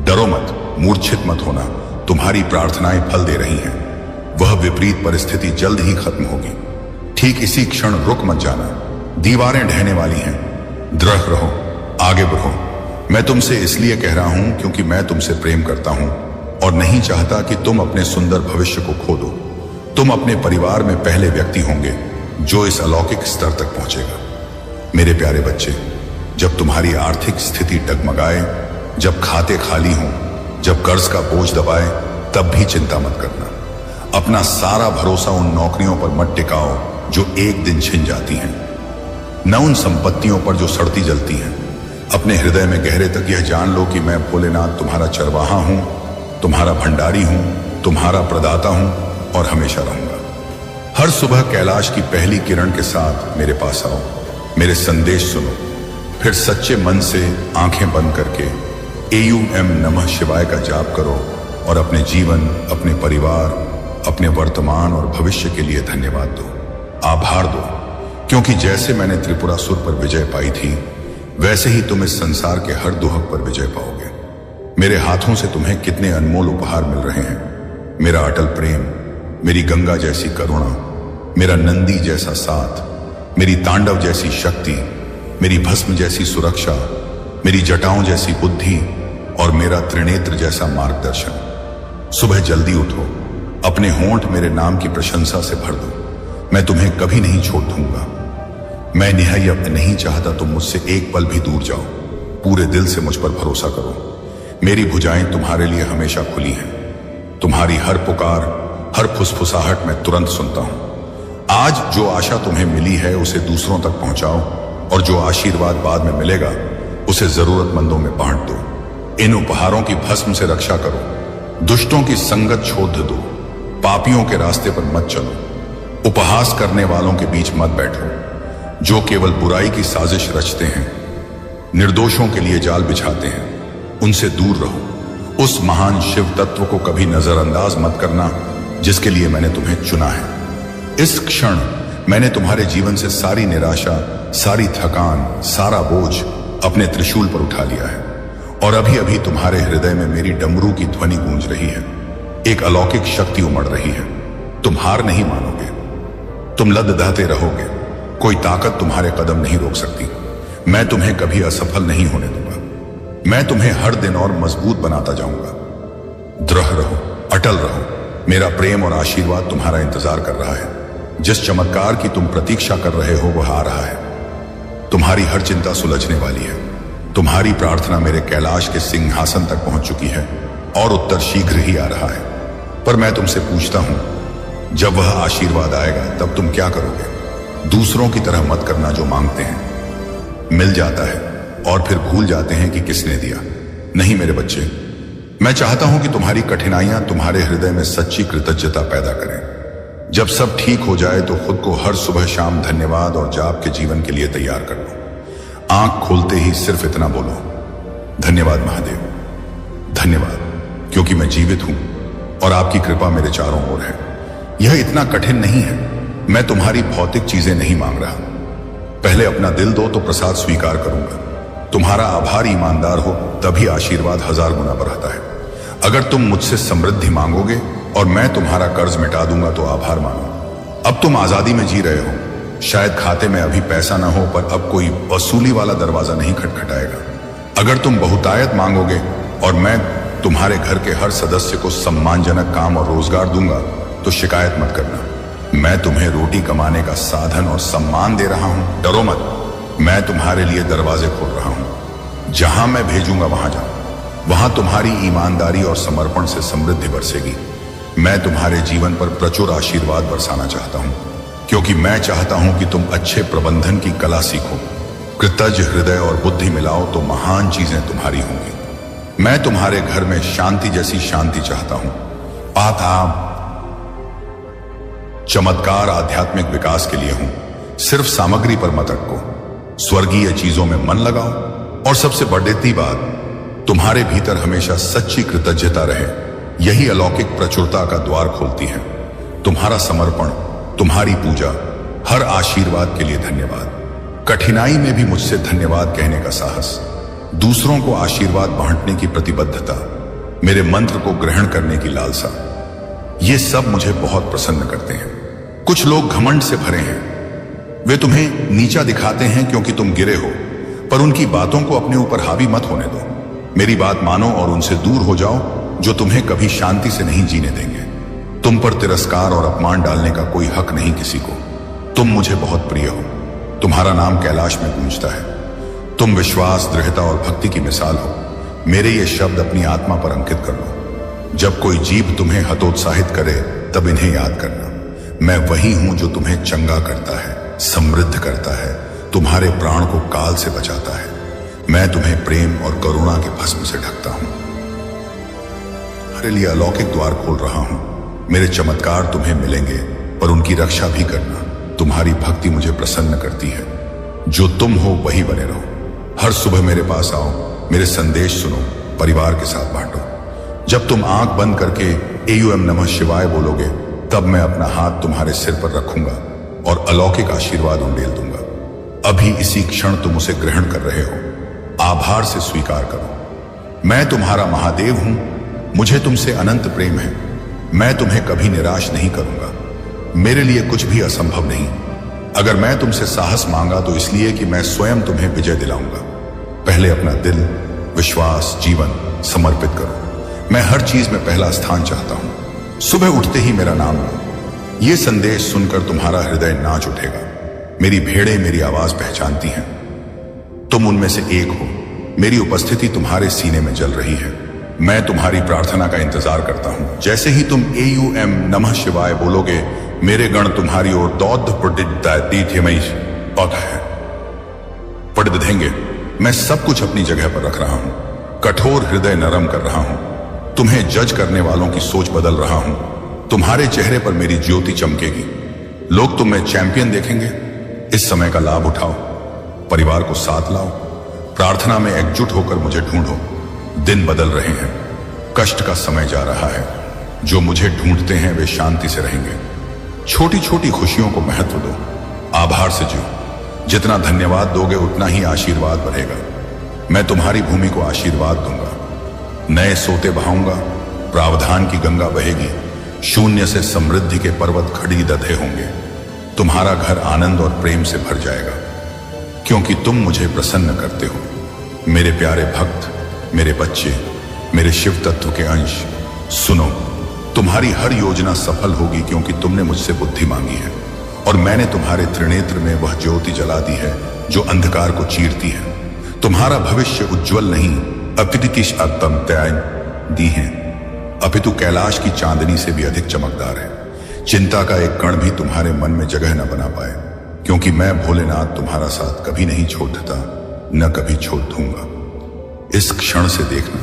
Speaker 1: डरो मत, मूर्छित मत होना। तुम्हारी प्रार्थनाएं फल दे रही हैं। वह विपरीत परिस्थिति जल्द ही खत्म होगी। ठीक इसी क्षण रुक मत जाना। दीवारें ढहने वाली हैं। दृढ़ रहो, आगे बढ़ो। मैं तुमसे इसलिए कह रहा हूं क्योंकि मैं तुमसे प्रेम करता हूं और नहीं चाहता कि तुम अपने सुंदर भविष्य को खो दो। तुम अपने परिवार में पहले व्यक्ति होंगे जो इस अलौकिक स्तर तक पहुंचेगा। मेरे प्यारे बच्चे, जब तुम्हारी आर्थिक स्थिति डगमगाए, जब खाते खाली हों, जब कर्ज का बोझ दबाए, तब भी चिंता मत करना। अपना सारा भरोसा उन नौकरियों पर मत टिकाओ जो एक दिन छिन जाती हैं, न उन संपत्तियों पर जो सड़ती जलती हैं। अपने हृदय में गहरे तक यह जान लो कि मैं भोलेनाथ तुम्हारा चरवाहा हूं, तुम्हारा भंडारी हूं, तुम्हारा प्रदाता हूं और हमेशा रहूंगा। हर सुबह कैलाश की पहली किरण के साथ मेरे पास आओ, मेरे संदेश सुनो, फिर सच्चे मन से आंखें बंद करके AUM नमः शिवाय का जाप करो और अपने जीवन, अपने परिवार, अपने वर्तमान और भविष्य के लिए धन्यवाद दो, आभार दो। क्योंकि जैसे मैंने त्रिपुरासुर पर विजय पाई थी, वैसे ही तुम इस संसार के हर दुहक पर विजय पाओगे। मेरे हाथों से तुम्हें कितने अनमोल उपहार मिल रहे हैं। मेरा अटल प्रेम, मेरी गंगा जैसी करुणा, मेरा नंदी जैसा साथ, मेरी तांडव जैसी शक्ति, मेरी भस्म जैसी सुरक्षा, मेरी जटाओं जैसी बुद्धि और मेरा त्रिनेत्र जैसा मार्गदर्शन। सुबह जल्दी उठो, अपने होंठ मेरे नाम की प्रशंसा से भर दो। मैं तुम्हें कभी नहीं छोड़ दूंगा। मैं निहायत नहीं चाहता तुम मुझसे एक पल भी दूर जाओ। पूरे दिल से मुझ पर भरोसा करो। मेरी भुजाएं तुम्हारे लिए हमेशा खुली हैं। तुम्हारी हर पुकार, हर फुसफुसाहट मैं तुरंत सुनता हूं। आज जो आशा तुम्हें मिली है उसे दूसरों तक पहुंचाओ और जो आशीर्वाद बाद में मिलेगा उसे जरूरतमंदों में बांट दो। इन उपहारों की भस्म से रक्षा करो। दुष्टों की संगत छोड़ दो। पापियों के रास्ते पर मत चलो। उपहास करने वालों के बीच मत बैठो जो केवल बुराई की साजिश रचते हैं, निर्दोषों के लिए जाल बिछाते हैं। उनसे दूर रहो। उस महान शिव तत्व को कभी नजरअंदाज मत करना जिसके लिए मैंने तुम्हें चुना है। इस क्षण मैंने तुम्हारे जीवन से सारी निराशा, सारी थकान, सारा बोझ अपने त्रिशूल पर उठा लिया है और अभी अभी तुम्हारे हृदय में मेरी डमरू की ध्वनि गूंज रही है। एक अलौकिक शक्ति उमड़ रही है। तुम हार नहीं मानोगे, तुम लददाते रहोगे। कोई ताकत तुम्हारे कदम नहीं रोक सकती। मैं तुम्हें कभी असफल नहीं होने दूंगा। मैं तुम्हें हर दिन और मजबूत बनाता जाऊंगा। दृढ़ रहो, अटल रहो। मेरा प्रेम और आशीर्वाद तुम्हारा इंतजार कर रहा है। जिस चमत्कार की तुम प्रतीक्षा कर रहे हो वह आ रहा है। तुम्हारी हर चिंता सुलझने वाली है। तुम्हारी प्रार्थना मेरे कैलाश के सिंहासन तक पहुंच चुकी है और उत्तर शीघ्र ही आ रहा है। पर मैं तुमसे पूछता हूं, जब वह आशीर्वाद आएगा तब तुम क्या करोगे? दूसरों की तरह मत करना जो मांगते हैं, मिल जाता है और फिर भूल जाते हैं कि किसने दिया। नहीं मेरे बच्चे, मैं चाहता हूं कि तुम्हारी कठिनाइयां तुम्हारे हृदय में सच्ची कृतज्ञता पैदा करें। जब सब ठीक हो जाए तो खुद को हर सुबह शाम धन्यवाद और जाप के जीवन के लिए तैयार कर लो। आंख खोलते ही सिर्फ इतना बोलो, धन्यवाद महादेव, धन्यवाद, क्योंकि मैं जीवित हूं और आपकी कृपा मेरे चारों ओर है। यह इतना कठिन नहीं है। मैं तुम्हारी भौतिक चीजें नहीं मांग रहा। पहले अपना दिल दो तो प्रसाद स्वीकार करूंगा। तुम्हारा आभार ईमानदार हो तभी आशीर्वाद 1000 गुना बढ़ता है। अगर तुम मुझसे समृद्धि मांगोगे और मैं तुम्हारा कर्ज मिटा दूंगा, तो आभार मानो। अब तुम आजादी में जी रहे हो। शायद खाते में अभी पैसा ना हो, पर अब कोई वसूली वाला दरवाजा नहीं खटखटाएगा। अगर तुम बहुतायत मांगोगे और मैं तुम्हारे घर के हर सदस्य को सम्मानजनक काम और रोजगार दूंगा, तो शिकायत मत करना। मैं तुम्हें रोटी कमाने का साधन और सम्मान दे रहा हूं, डरो मत। मैं तुम्हारे लिए दरवाजे खोल रहा हूं। जहां मैं भेजूंगा वहां जाओ। वहां तुम्हारी ईमानदारी और समर्पण से समृद्धि बरसेगी। मैं तुम्हारे जीवन पर प्रचुर आशीर्वाद बरसाना चाहता हूं, क्योंकि मैं चाहता हूं कि तुम अच्छे प्रबंधन की कला सीखो। कृतज्ञ हृदय और बुद्धि मिलाओ तो महान चीजें तुम्हारी होंगी। मैं तुम्हारे घर में शांति जैसी शांति चाहता हूं। आताब चमत्कार आध्यात्मिक विकास के लिए हूं। सिर्फ सामग्री पर मत अटको, स्वर्गीय चीजों में मन लगाओ। और सबसे बड़ी बात, तुम्हारे भीतर हमेशा सच्ची कृतज्ञता रहे। यही अलौकिक प्रचुरता का द्वार खोलती है। तुम्हारा समर्पण, तुम्हारी पूजा, हर आशीर्वाद के लिए धन्यवाद। कठिनाई में भी मुझसे धन्यवाद कहने का साहस, दूसरों को आशीर्वाद बांटने की प्रतिबद्धता, मेरे मंत्र को ग्रहण करने की लालसा, ये सब मुझे बहुत प्रसन्न करते हैं। कुछ लोग घमंड से भरे हैं। वे तुम्हें नीचा दिखाते हैं क्योंकि तुम गिरे हो, पर उनकी बातों को अपने ऊपर हावी मत होने दो। मेरी बात मानो और उनसे दूर हो जाओ, जो तुम्हें कभी शांति से नहीं जीने देंगे। तुम पर तिरस्कार और अपमान डालने का कोई हक नहीं किसी को। तुम मुझे बहुत प्रिय हो। तुम्हारा नाम कैलाश में गूंजता है। तुम विश्वास, दृढ़ता और भक्ति की मिसाल हो। मेरे ये शब्द अपनी आत्मा पर अंकित कर लो। जब कोई जीव तुम्हें हतोत्साहित करे, तब इन्हें याद करना। मैं वही हूं जो तुम्हें चंगा करता है, समृद्ध करता है, तुम्हारे प्राण को काल से बचाता है। मैं तुम्हें प्रेम और करुणा के भस्म से ढकता हूं। तुम्हारे लिए अलौकिक द्वार खोल रहा हूं। मेरे चमत्कार तुम्हें मिलेंगे, पर उनकी रक्षा भी करना। तुम्हारी भक्ति मुझे प्रसन्न करती है। जो तुम हो वही बने रहो। हर सुबह मेरे पास आओ, मेरे संदेश सुनो, परिवार के साथ बांटो। जब तुम आंख बंद करके AUM नमः शिवाय बोलोगे, तब मैं अपना हाथ तुम्हारे सिर पर रखूंगा और अलौकिक आशीर्वाद उंडेल दूंगा। अभी इसी क्षण तुम उसे ग्रहण कर रहे हो। आभार से स्वीकार करो। मैं तुम्हारा महादेव हूं। मुझे तुमसे अनंत प्रेम है। मैं तुम्हें कभी निराश नहीं करूंगा। मेरे लिए कुछ भी असंभव नहीं। अगर मैं तुमसे साहस मांगा तो इसलिए कि मैं स्वयं तुम्हें विजय दिलाऊंगा। पहले अपना दिल, विश्वास, जीवन समर्पित करो। मैं हर चीज में पहला स्थान चाहता हूं। सुबह उठते ही मेरा नाम लो। यह संदेश सुनकर तुम्हारा हृदय नाच उठेगा। मेरी भेड़ें मेरी आवाज पहचानती हैं। तुम उनमें से एक हो। मेरी उपस्थिति तुम्हारे सीने में जल रही है। मैं तुम्हारी प्रार्थना का इंतजार करता हूं। जैसे ही तुम AUM नमः शिवाय बोलोगे, मेरे गण तुम्हारी ओर पढ़ देंगे। मैं सब कुछ अपनी जगह पर रख रहा हूं। कठोर हृदय नरम कर रहा हूं। तुम्हें जज करने वालों की सोच बदल रहा हूं। तुम्हारे चेहरे पर मेरी ज्योति चमकेगी। लोग तुम्हें चैंपियन देखेंगे। इस समय का लाभ उठाओ। परिवार को साथ लाओ। प्रार्थना में एकजुट होकर मुझे ढूंढो। दिन बदल रहे हैं। कष्ट का समय जा रहा है। जो मुझे ढूंढते हैं वे शांति से रहेंगे। छोटी छोटी खुशियों को महत्व दो। आभार से जियो। जितना धन्यवाद दोगे उतना ही आशीर्वाद बढ़ेगा। मैं तुम्हारी भूमि को आशीर्वाद दूंगा। नए सोते बहाऊंगा। प्रावधान की गंगा बहेगी। शून्य से समृद्धि के पर्वत खड़ी दधे होंगे। तुम्हारा घर आनंद और प्रेम से भर जाएगा, क्योंकि तुम मुझे प्रसन्न करते हो। मेरे प्यारे भक्त, मेरे बच्चे, मेरे शिव तत्व के अंश, सुनो। तुम्हारी हर योजना सफल होगी, क्योंकि तुमने मुझसे बुद्धि मांगी है और मैंने तुम्हारे त्रिनेत्र में वह ज्योति जला दी है जो अंधकार को चीरती है। तुम्हारा भविष्य उज्जवल नहीं अपितु की दी है, अपितु कैलाश की चांदनी से भी अधिक चमकदार है। चिंता का एक कण भी तुम्हारे मन में जगह न बना पाए, क्योंकि मैं भोलेनाथ तुम्हारा साथ कभी नहीं छोड़ देता, न कभी छोड़ दूंगा। इस क्षण से देखना,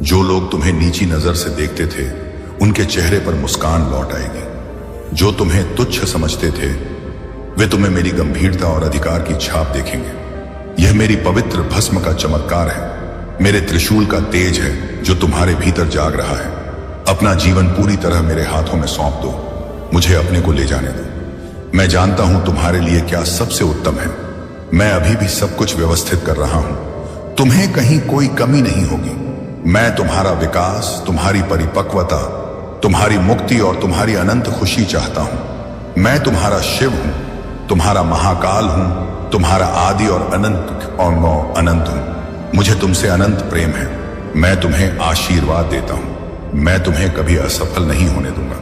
Speaker 1: जो लोग तुम्हें नीची नजर से देखते थे उनके चेहरे पर मुस्कान लौट आएगी। जो तुम्हें तुच्छ समझते थे वे तुम्हें मेरी गंभीरता और अधिकार की छाप देखेंगे। यह मेरी पवित्र भस्म का चमत्कार है, मेरे त्रिशूल का तेज है जो तुम्हारे भीतर जाग रहा है। अपना जीवन पूरी तरह मेरे हाथों में सौंप दो। मुझे अपने को ले जाने दो। मैं जानता हूं तुम्हारे लिए क्या सबसे उत्तम है। मैं अभी भी सब कुछ व्यवस्थित कर रहा हूं। तुम्हें कहीं कोई कमी नहीं होगी। मैं तुम्हारा विकास, तुम्हारी परिपक्वता तुम्हारी मुक्ति और तुम्हारी अनंत खुशी चाहता हूं। मैं तुम्हारा शिव हूं, तुम्हारा महाकाल हूं, तुम्हारा आदि और अनंत और मैं अनंत हूं। मुझे तुमसे अनंत प्रेम है। मैं तुम्हें आशीर्वाद देता हूं। मैं तुम्हें कभी असफल नहीं होने दूंगा।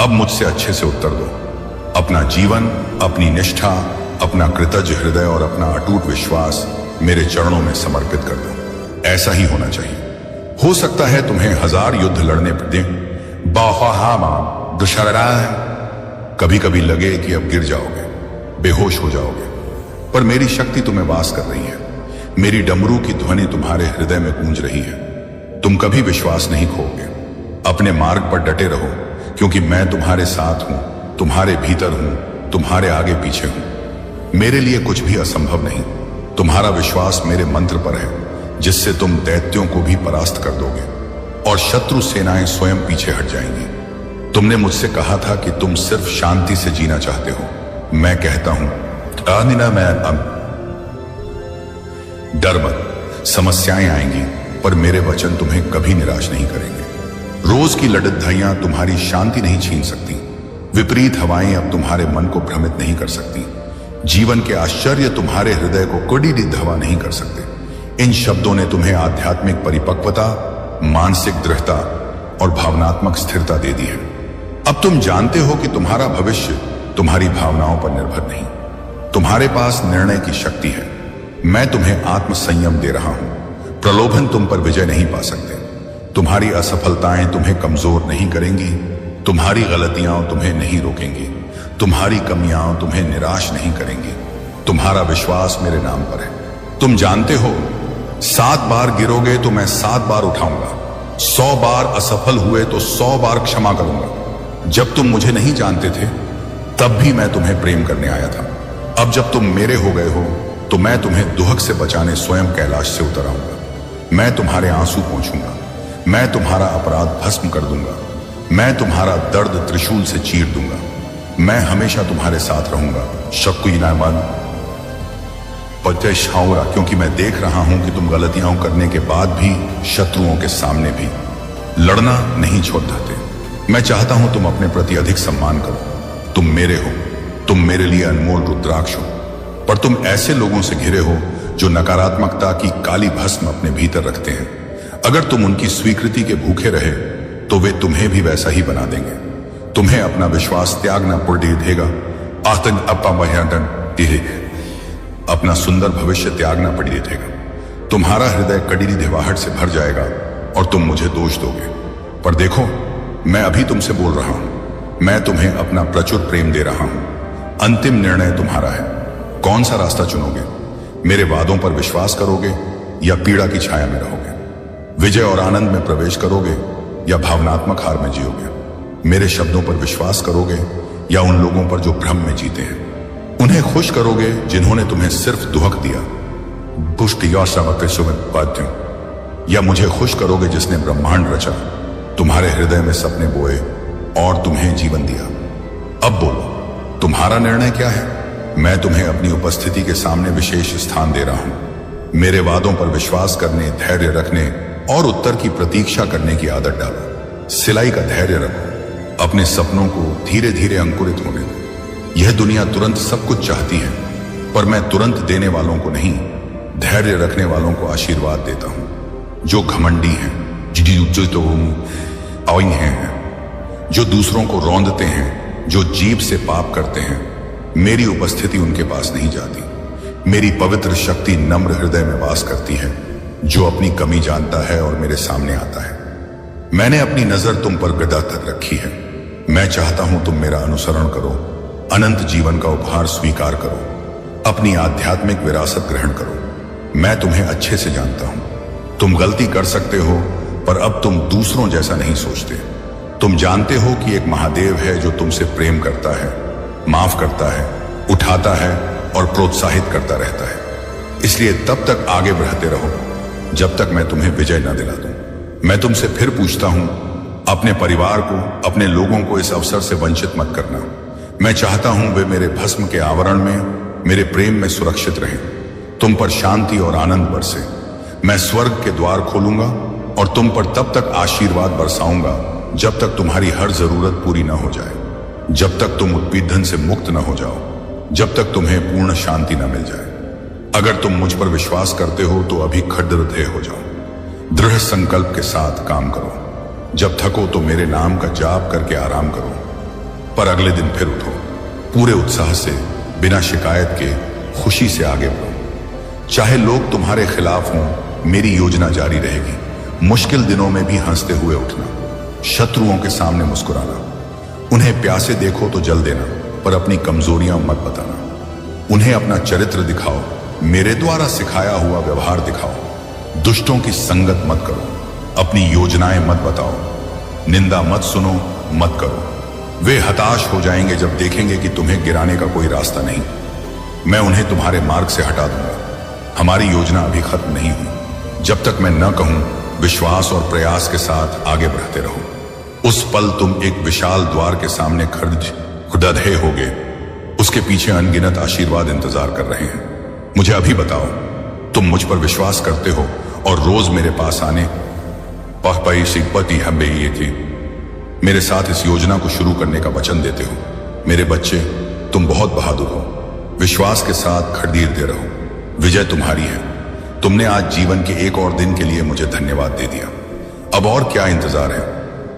Speaker 1: अब मुझसे अच्छे से उत्तर दो। अपना जीवन, अपनी निष्ठा, अपना कृतज्ञ हृदय और अपना अटूट विश्वास मेरे चरणों में समर्पित कर दो। ऐसा ही होना चाहिए। हो सकता है तुम्हें 1000 युद्ध लड़ने पड़े, कभी कभी लगे कि अब गिर जाओगे, बेहोश हो जाओगे, पर मेरी शक्ति तुम्हें वास कर रही है। मेरी डमरू की ध्वनि तुम्हारे हृदय में गूंज रही है। तुम कभी विश्वास नहीं खोओगे। अपने मार्ग पर डटे रहो, क्योंकि मैं तुम्हारे साथ हूं, तुम्हारे भीतर हूं, तुम्हारे आगे पीछे हूं। मेरे लिए कुछ भी असंभव नहीं। तुम्हारा विश्वास मेरे मंत्र पर है, जिससे तुम दैत्यों को भी परास्त कर दोगे और शत्रु सेनाएं स्वयं पीछे हट जाएंगी। तुमने मुझसे कहा था कि तुम सिर्फ शांति से जीना चाहते हो। मैं कहता हूं, डर मत। समस्याएं आएंगी, पर मेरे वचन तुम्हें कभी निराश नहीं करेंगे। रोज की लड़ाइयां तुम्हारी शांति नहीं छीन सकती। विपरीत हवाएं अब तुम्हारे मन को भ्रमित नहीं कर सकती। जीवन के आश्चर्य तुम्हारे हृदय को कड़ी हवा नहीं कर सकते। इन शब्दों ने तुम्हें आध्यात्मिक परिपक्वता, मानसिक दृढ़ता और भावनात्मक स्थिरता दे दी है। अब तुम जानते हो कि तुम्हारा भविष्य तुम्हारी भावनाओं पर निर्भर नहीं। तुम्हारे पास निर्णय की शक्ति है। मैं तुम्हें आत्म संयम दे रहा हूं। प्रलोभन तुम पर विजय नहीं पा सकते। तुम्हारी असफलताएं तुम्हें कमजोर नहीं करेंगी। तुम्हारी गलतियां तुम्हें नहीं रोकेंगी। तुम्हारी कमियां तुम्हें निराश नहीं करेंगी। तुम्हारा विश्वास मेरे नाम पर है। तुम जानते हो, 7 बार गिरोगे तो मैं 7 बार उठाऊंगा। 100 बार असफल हुए तो 100 बार क्षमा करूंगा। जब तुम मुझे नहीं जानते थे, तब भी मैं तुम्हें प्रेम करने आया था। अब जब तुम मेरे हो गए हो, तो मैं तुम्हें दुहक से बचाने स्वयं कैलाश से उतर आऊंगा। मैं तुम्हारे आंसू पोंछूंगा। मैं तुम्हारा अपराध भस्म कर दूंगा। मैं तुम्हारा दर्द त्रिशूल से चीर दूंगा। मैं हमेशा तुम्हारे साथ रहूंगा। क्योंकि मैं देख रहा हूं कि तुम गलतियां करने के बाद भी, शत्रुओं के सामने भी लड़ना नहीं छोड़ देते। मैं चाहता हूं तुम अपने प्रति अधिक सम्मान करो। तुम मेरे हो। तुम मेरे लिए अनमोल रुद्राक्ष हो। पर तुम ऐसे लोगों से घिरे हो जो नकारात्मकता की काली भस्म अपने भीतर रखते हैं। अगर तुम उनकी स्वीकृति के भूखे रहे, तो वे तुम्हें भी वैसा ही बना देंगे। तुम्हें अपना विश्वास त्यागना पड़ देगा। अपना सुंदर भविष्य त्यागना पड़ देगा। तुम्हारा हृदय कड़ी दिवाहट से भर जाएगा और तुम मुझे दोष दोगे। पर देखो, मैं अभी तुमसे बोल रहा हूं। मैं तुम्हें अपना प्रचुर प्रेम दे रहा हूं। अंतिम निर्णय तुम्हारा है। कौन सा रास्ता चुनोगे? मेरे वादों पर विश्वास करोगे या पीड़ा की छाया में रहोगे? विजय और आनंद में प्रवेश करोगे या भावनात्मक हार में जियोगे? मेरे शब्दों पर विश्वास करोगे या उन लोगों पर जो भ्रम में जीते हैं? उन्हें खुश करोगे जिन्होंने तुम्हें सिर्फ दुहक दिया, या मुझे खुश करोगे जिसने ब्रह्मांड रचा, तुम्हारे हृदय में सपने बोए और तुम्हें जीवन दिया? अब बोलो, तुम्हारा निर्णय क्या है? मैं तुम्हें अपनी उपस्थिति के सामने विशेष स्थान दे रहा हूं। मेरे वादों पर विश्वास करने, धैर्य रखने और उत्तर की प्रतीक्षा करने की आदत डालो। सिलाई का धैर्य रखो। अपने सपनों को धीरे धीरे अंकुरित होने दो। यह दुनिया तुरंत सब कुछ चाहती है, पर मैं तुरंत देने वालों को नहीं, धैर्य रखने वालों को आशीर्वाद देता हूं। जो घमंडी हैं, जो दूसरों को रौंदते हैं, जो जीभ से पाप करते हैं, मेरी उपस्थिति उनके पास नहीं जाती। मेरी पवित्र शक्ति नम्र हृदय में वास करती है, जो अपनी कमी जानता है और मेरे सामने आता है। मैंने अपनी नजर तुम पर गदा तक रखी है। मैं चाहता हूं तुम मेरा अनुसरण करो, अनंत जीवन का उपहार स्वीकार करो, अपनी आध्यात्मिक विरासत ग्रहण करो। मैं तुम्हें अच्छे से जानता हूं। तुम गलती कर सकते हो, पर अब तुम दूसरों जैसा नहीं सोचते। तुम जानते हो कि एक महादेव है जो तुमसे प्रेम करता है, माफ करता है, उठाता है और प्रोत्साहित करता रहता है। इसलिए तब तक आगे बढ़ते रहो जब तक मैं तुम्हें विजय न दिला दूं। मैं तुमसे फिर पूछता हूं, अपने परिवार को, अपने लोगों को इस अवसर से वंचित मत करना। मैं चाहता हूं वे मेरे भस्म के आवरण में, मेरे प्रेम में सुरक्षित रहें। तुम पर शांति और आनंद बरसे। मैं स्वर्ग के द्वार खोलूंगा और तुम पर तब तक आशीर्वाद बरसाऊंगा जब तक तुम्हारी हर जरूरत पूरी न हो जाए, जब तक तुम उत्पीड़न से मुक्त न हो जाओ, जब तक तुम्हें पूर्ण शांति न मिल जाए। अगर तुम मुझ पर विश्वास करते हो तो अभी खड्डहृदय हो जाओ, दृढ़ संकल्प के साथ काम करो। जब थको तो मेरे नाम का जाप करके आराम करो, पर अगले दिन फिर उठो, पूरे उत्साह से, बिना शिकायत के, खुशी से आगे बढ़ो। चाहे लोग तुम्हारे खिलाफ हों, मेरी योजना जारी रहेगी। मुश्किल दिनों में भी हंसते हुए उठना, शत्रुओं के सामने मुस्कुराना। उन्हें प्यासे देखो तो जल देना, पर अपनी कमजोरियां मत बताना। उन्हें अपना चरित्र दिखाओ, मेरे द्वारा सिखाया हुआ व्यवहार दिखाओ। दुष्टों की संगत मत करो, अपनी योजनाएं मत बताओ, निंदा मत सुनो, मत करो। वे हताश हो जाएंगे जब देखेंगे कि तुम्हें गिराने का कोई रास्ता नहीं। मैं उन्हें तुम्हारे मार्ग से हटा दूंगा। हमारी योजना अभी खत्म नहीं हुई। जब तक मैं न कहूं, विश्वास और प्रयास के साथ आगे बढ़ते रहो। उस पल तुम एक विशाल द्वार के सामने खड़े होगे। उसके पीछे अनगिनत आशीर्वाद इंतजार कर रहे हैं। मुझे अभी बताओ, तुम मुझ पर विश्वास करते हो और रोज मेरे पास आने मेरे साथ इस योजना को शुरू करने का वचन देते हो। मेरे बच्चे, तुम बहुत बहादुर हो। विश्वास के साथ खड़ीरते रहो। विजय तुम्हारी है। तुमने आज जीवन के एक और दिन के लिए मुझे धन्यवाद दे दिया। अब और क्या इंतजार है?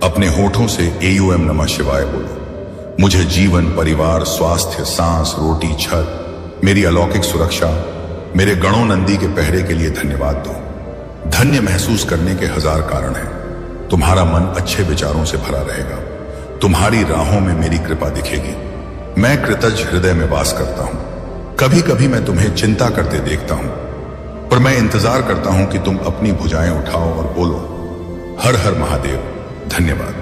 Speaker 1: अपने होठों से AUM नमः शिवाय बोलो। मुझे जीवन, परिवार, स्वास्थ्य, सांस, रोटी, छत, मेरी अलौकिक सुरक्षा, मेरे गणों नंदी के पहरे के लिए धन्यवाद दो। धन्य महसूस करने के 1000 कारण हैं। तुम्हारा मन अच्छे विचारों से भरा रहेगा। तुम्हारी राहों में मेरी कृपा दिखेगी। मैं कृतज्ञ हृदय में वास करता हूं। कभी कभी मैं तुम्हें चिंता करते देखता हूं, पर मैं इंतजार करता हूं कि तुम अपनी भुजाएं उठाओ और बोलो, हर हर महादेव, धन्यवाद।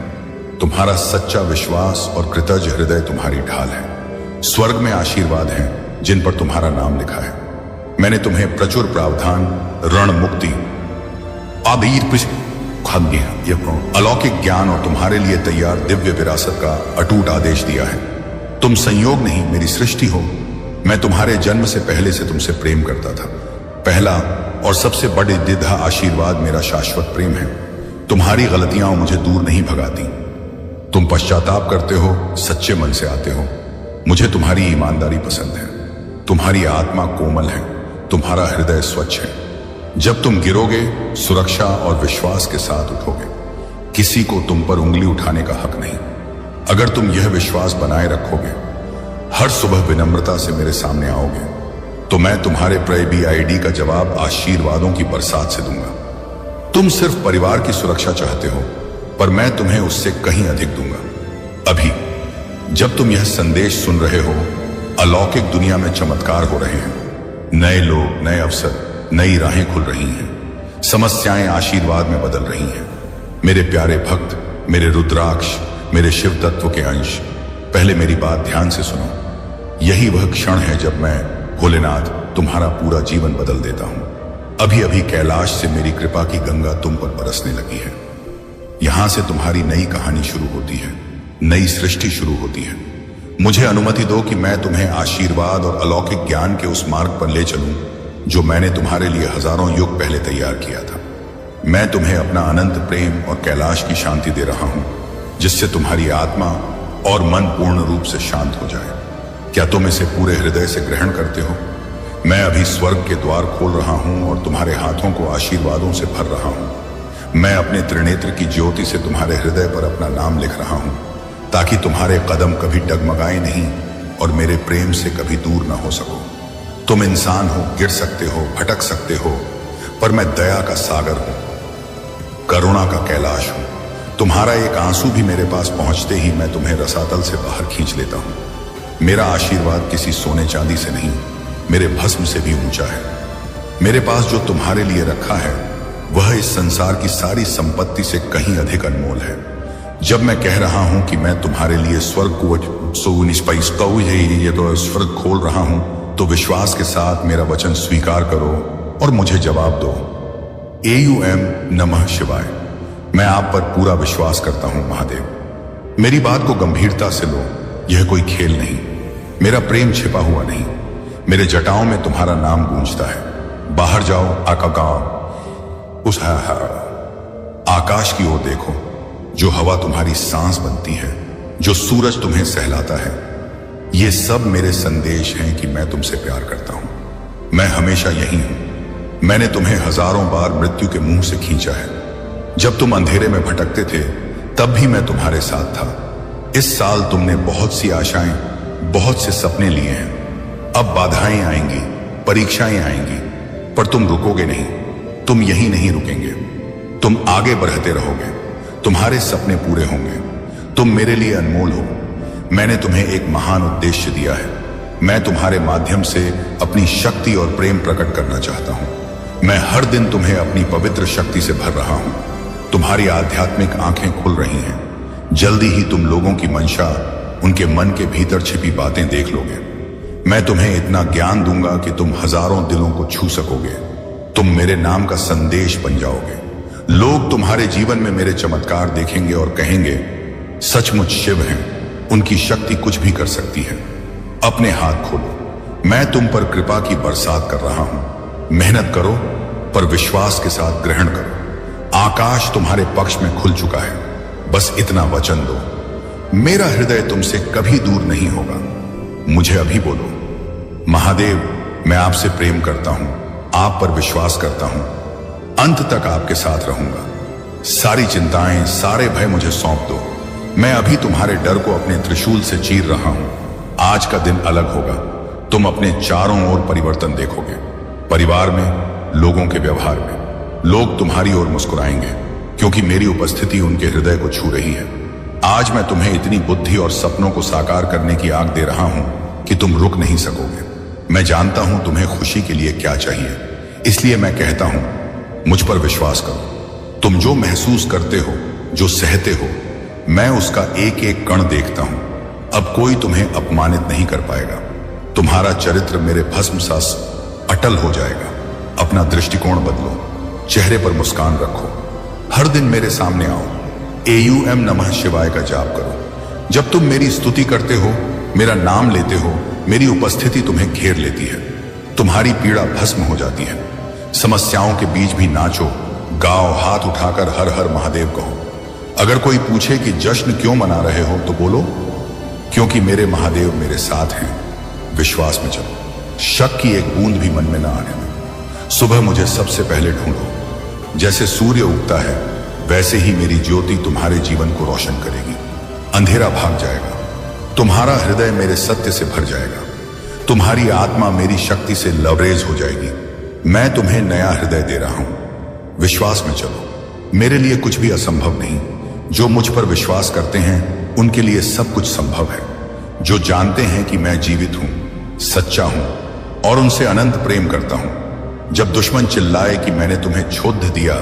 Speaker 1: तुम्हारा सच्चा विश्वास और कृतज्ञ हृदय तुम्हारी ढाल है। स्वर्ग में आशीर्वाद हैं जिन पर तुम्हारा नाम लिखा है। मैंने तुम्हें प्रचुर प्रावधान, ऋण मुक्ति, अलौकिक ज्ञान और तुम्हारे लिए तैयार दिव्य विरासत का अटूट आदेश दिया है। तुम संयोग नहीं, मेरी सृष्टि हो। मैं तुम्हारे जन्म से पहले से तुमसे प्रेम करता था। पहला और सबसे बड़े दिधा आशीर्वाद मेरा शाश्वत प्रेम है। तुम्हारी गलतियां मुझे दूर नहीं भगाती। तुम पश्चाताप करते हो, सच्चे मन से आते हो। मुझे तुम्हारी ईमानदारी पसंद है। तुम्हारी आत्मा कोमल है, तुम्हारा हृदय स्वच्छ है। जब तुम गिरोगे, सुरक्षा और विश्वास के साथ उठोगे। किसी को तुम पर उंगली उठाने का हक नहीं। अगर तुम यह विश्वास बनाए रखोगे, हर सुबह विनम्रता से मेरे सामने आओगे, तो मैं तुम्हारे प्रेबी ID का जवाब आशीर्वादों की बरसात से दूंगा। तुम सिर्फ परिवार की सुरक्षा चाहते हो, पर मैं तुम्हें उससे कहीं अधिक दूंगा। अभी जब तुम यह संदेश सुन रहे हो, अलौकिक दुनिया में चमत्कार हो रहे हैं। नए लोग, नए अवसर, नई राहें खुल रही हैं। समस्याएं आशीर्वाद में बदल रही हैं। मेरे प्यारे भक्त, मेरे रुद्राक्ष, मेरे शिव तत्व के अंश, पहले मेरी बात ध्यान से सुनो। यही वह क्षण है जब मैं, भोलेनाथ, तुम्हारा पूरा जीवन बदल देता हूं। अभी अभी कैलाश से मेरी कृपा की गंगा तुम पर बरसने लगी है। यहां से तुम्हारी नई कहानी शुरू होती है, नई सृष्टि शुरू होती है। मुझे अनुमति दो कि मैं तुम्हें आशीर्वाद और अलौकिक ज्ञान के उस मार्ग पर ले चलूं जो मैंने तुम्हारे लिए हजारों युग पहले तैयार किया था। मैं तुम्हें अपना अनंत प्रेम और कैलाश की शांति दे रहा हूं, जिससे तुम्हारी आत्मा और मन पूर्ण रूप से शांत हो जाए। क्या तुम इसे पूरे हृदय से ग्रहण करते हो? मैं अभी स्वर्ग के द्वार खोल रहा हूं और तुम्हारे हाथों को आशीर्वादों से भर रहा हूं। मैं अपने त्रिनेत्र की ज्योति से तुम्हारे हृदय पर अपना नाम लिख रहा हूं, ताकि तुम्हारे कदम कभी डगमगाए नहीं और मेरे प्रेम से कभी दूर ना हो सको। तुम इंसान हो, गिर सकते हो, भटक सकते हो, पर मैं दया का सागर हूं, करुणा का कैलाश हूं। तुम्हारा एक आंसू भी मेरे पास पहुंचते ही मैं तुम्हें रसातल से बाहर खींच लेता हूं। मेरा आशीर्वाद किसी सोने चांदी से नहीं, मेरे भस्म से भी ऊंचा है। मेरे पास जो तुम्हारे लिए रखा है, वह इस संसार की सारी संपत्ति से कहीं अधिक अनमोल है। जब मैं कह रहा हूं कि मैं तुम्हारे लिए स्वर्ग को स्वर्ग खोल रहा हूं, तो विश्वास के साथ मेरा वचन स्वीकार करो और मुझे जवाब दो। AUM नमः शिवाय। मैं आप पर पूरा विश्वास करता हूं महादेव। मेरी बात को गंभीरता से लो, यह कोई खेल नहीं। मेरा प्रेम छिपा हुआ नहीं, मेरे जटाओं में तुम्हारा नाम गूंजता है। बाहर जाओ, उस आकाश की ओर देखो। जो हवा तुम्हारी सांस बनती है, जो सूरज तुम्हें सहलाता है, ये सब मेरे संदेश हैं कि मैं तुमसे प्यार करता हूं। मैं हमेशा यही हूं। मैंने तुम्हें हजारों बार मृत्यु के मुंह से खींचा है। जब तुम अंधेरे में भटकते थे तब भी मैं तुम्हारे साथ था। इस साल तुमने बहुत सी आशाएं, बहुत से सपने लिए हैं। अब बाधाएं आएंगी, परीक्षाएं आएंगी, पर तुम रुकोगे नहीं। तुम यहीं नहीं रुकेंगे, तुम आगे बढ़ते रहोगे। तुम्हारे सपने पूरे होंगे। तुम मेरे लिए अनमोल हो। मैंने तुम्हें एक महान उद्देश्य दिया है। मैं तुम्हारे माध्यम से अपनी शक्ति और प्रेम प्रकट करना चाहता हूं। मैं हर दिन तुम्हें अपनी पवित्र शक्ति से भर रहा हूं। तुम्हारी आध्यात्मिक आंखें खुल रही हैं। जल्दी ही तुम लोगों की मंशा, उनके मन के भीतर छिपी बातें देख लोगे। मैं तुम्हें इतना ज्ञान दूंगा कि तुम हजारों दिलों को छू सकोगे। तुम मेरे नाम का संदेश बन जाओगे। लोग तुम्हारे जीवन में मेरे चमत्कार देखेंगे और कहेंगे, सचमुच शिव हैं, उनकी शक्ति कुछ भी कर सकती है। अपने हाथ खोलो। मैं तुम पर कृपा की बरसात कर रहा हूं। मेहनत करो, पर विश्वास के साथ ग्रहण करो। आकाश तुम्हारे पक्ष में खुल चुका है। बस इतना वचन दो, मेरा हृदय तुमसे कभी दूर नहीं होगा। मुझे अभी बोलो, महादेव, मैं आपसे प्रेम करता हूं, आप पर विश्वास करता हूं, अंत तक आपके साथ रहूंगा। सारी चिंताएं, सारे भय मुझे सौंप दो। मैं अभी तुम्हारे डर को अपने त्रिशूल से चीर रहा हूं। आज का दिन अलग होगा। तुम अपने चारों ओर परिवर्तन देखोगे। परिवार में, लोगों के व्यवहार में। लोग तुम्हारी ओर मुस्कुराएंगे, क्योंकि मेरी उपस्थिति उनके हृदय को छू रही है। आज मैं तुम्हें इतनी बुद्धि और सपनों को साकार करने की आग दे रहा हूं कि तुम रुक नहीं सकोगे। मैं जानता हूं तुम्हें खुशी के लिए क्या चाहिए, इसलिए मैं कहता हूं, मुझ पर विश्वास करो। तुम जो महसूस करते हो, जो सहते हो, मैं उसका एक एक कण देखता हूं। अब कोई तुम्हें अपमानित नहीं कर पाएगा। तुम्हारा चरित्र मेरे भस्म सा अटल हो जाएगा। अपना दृष्टिकोण बदलो, चेहरे पर मुस्कान रखो। हर दिन मेरे सामने आओ। AUM नमः शिवाय का जाप करो। जब तुम मेरी स्तुति करते हो, मेरा नाम लेते हो, मेरी उपस्थिति तुम्हें घेर लेती है। तुम्हारी पीड़ा भस्म हो जाती है। समस्याओं के बीच भी नाचो, गाओ, हाथ उठाकर हर हर महादेव कहो। अगर कोई पूछे कि जश्न क्यों मना रहे हो, तो बोलो, क्योंकि मेरे महादेव मेरे साथ हैं। विश्वास में चलो, शक की एक बूंद भी मन में ना आने दो। सुबह मुझे सबसे पहले ढूंढो। जैसे सूर्य उगता है, वैसे ही मेरी ज्योति तुम्हारे जीवन को रोशन करेगी। अंधेरा भाग जाएगा। तुम्हारा हृदय मेरे सत्य से भर जाएगा। तुम्हारी आत्मा मेरी शक्ति से लवरेज हो जाएगी। मैं तुम्हें नया हृदय दे रहा हूं। विश्वास में चलो। मेरे लिए कुछ भी असंभव नहीं। जो मुझ पर विश्वास करते हैं, उनके लिए सब कुछ संभव है। जो जानते हैं कि मैं जीवित हूं, सच्चा हूं और उनसे अनंत प्रेम करता हूं। जब दुश्मन चिल्लाए कि मैंने तुम्हें छोड़ दिया,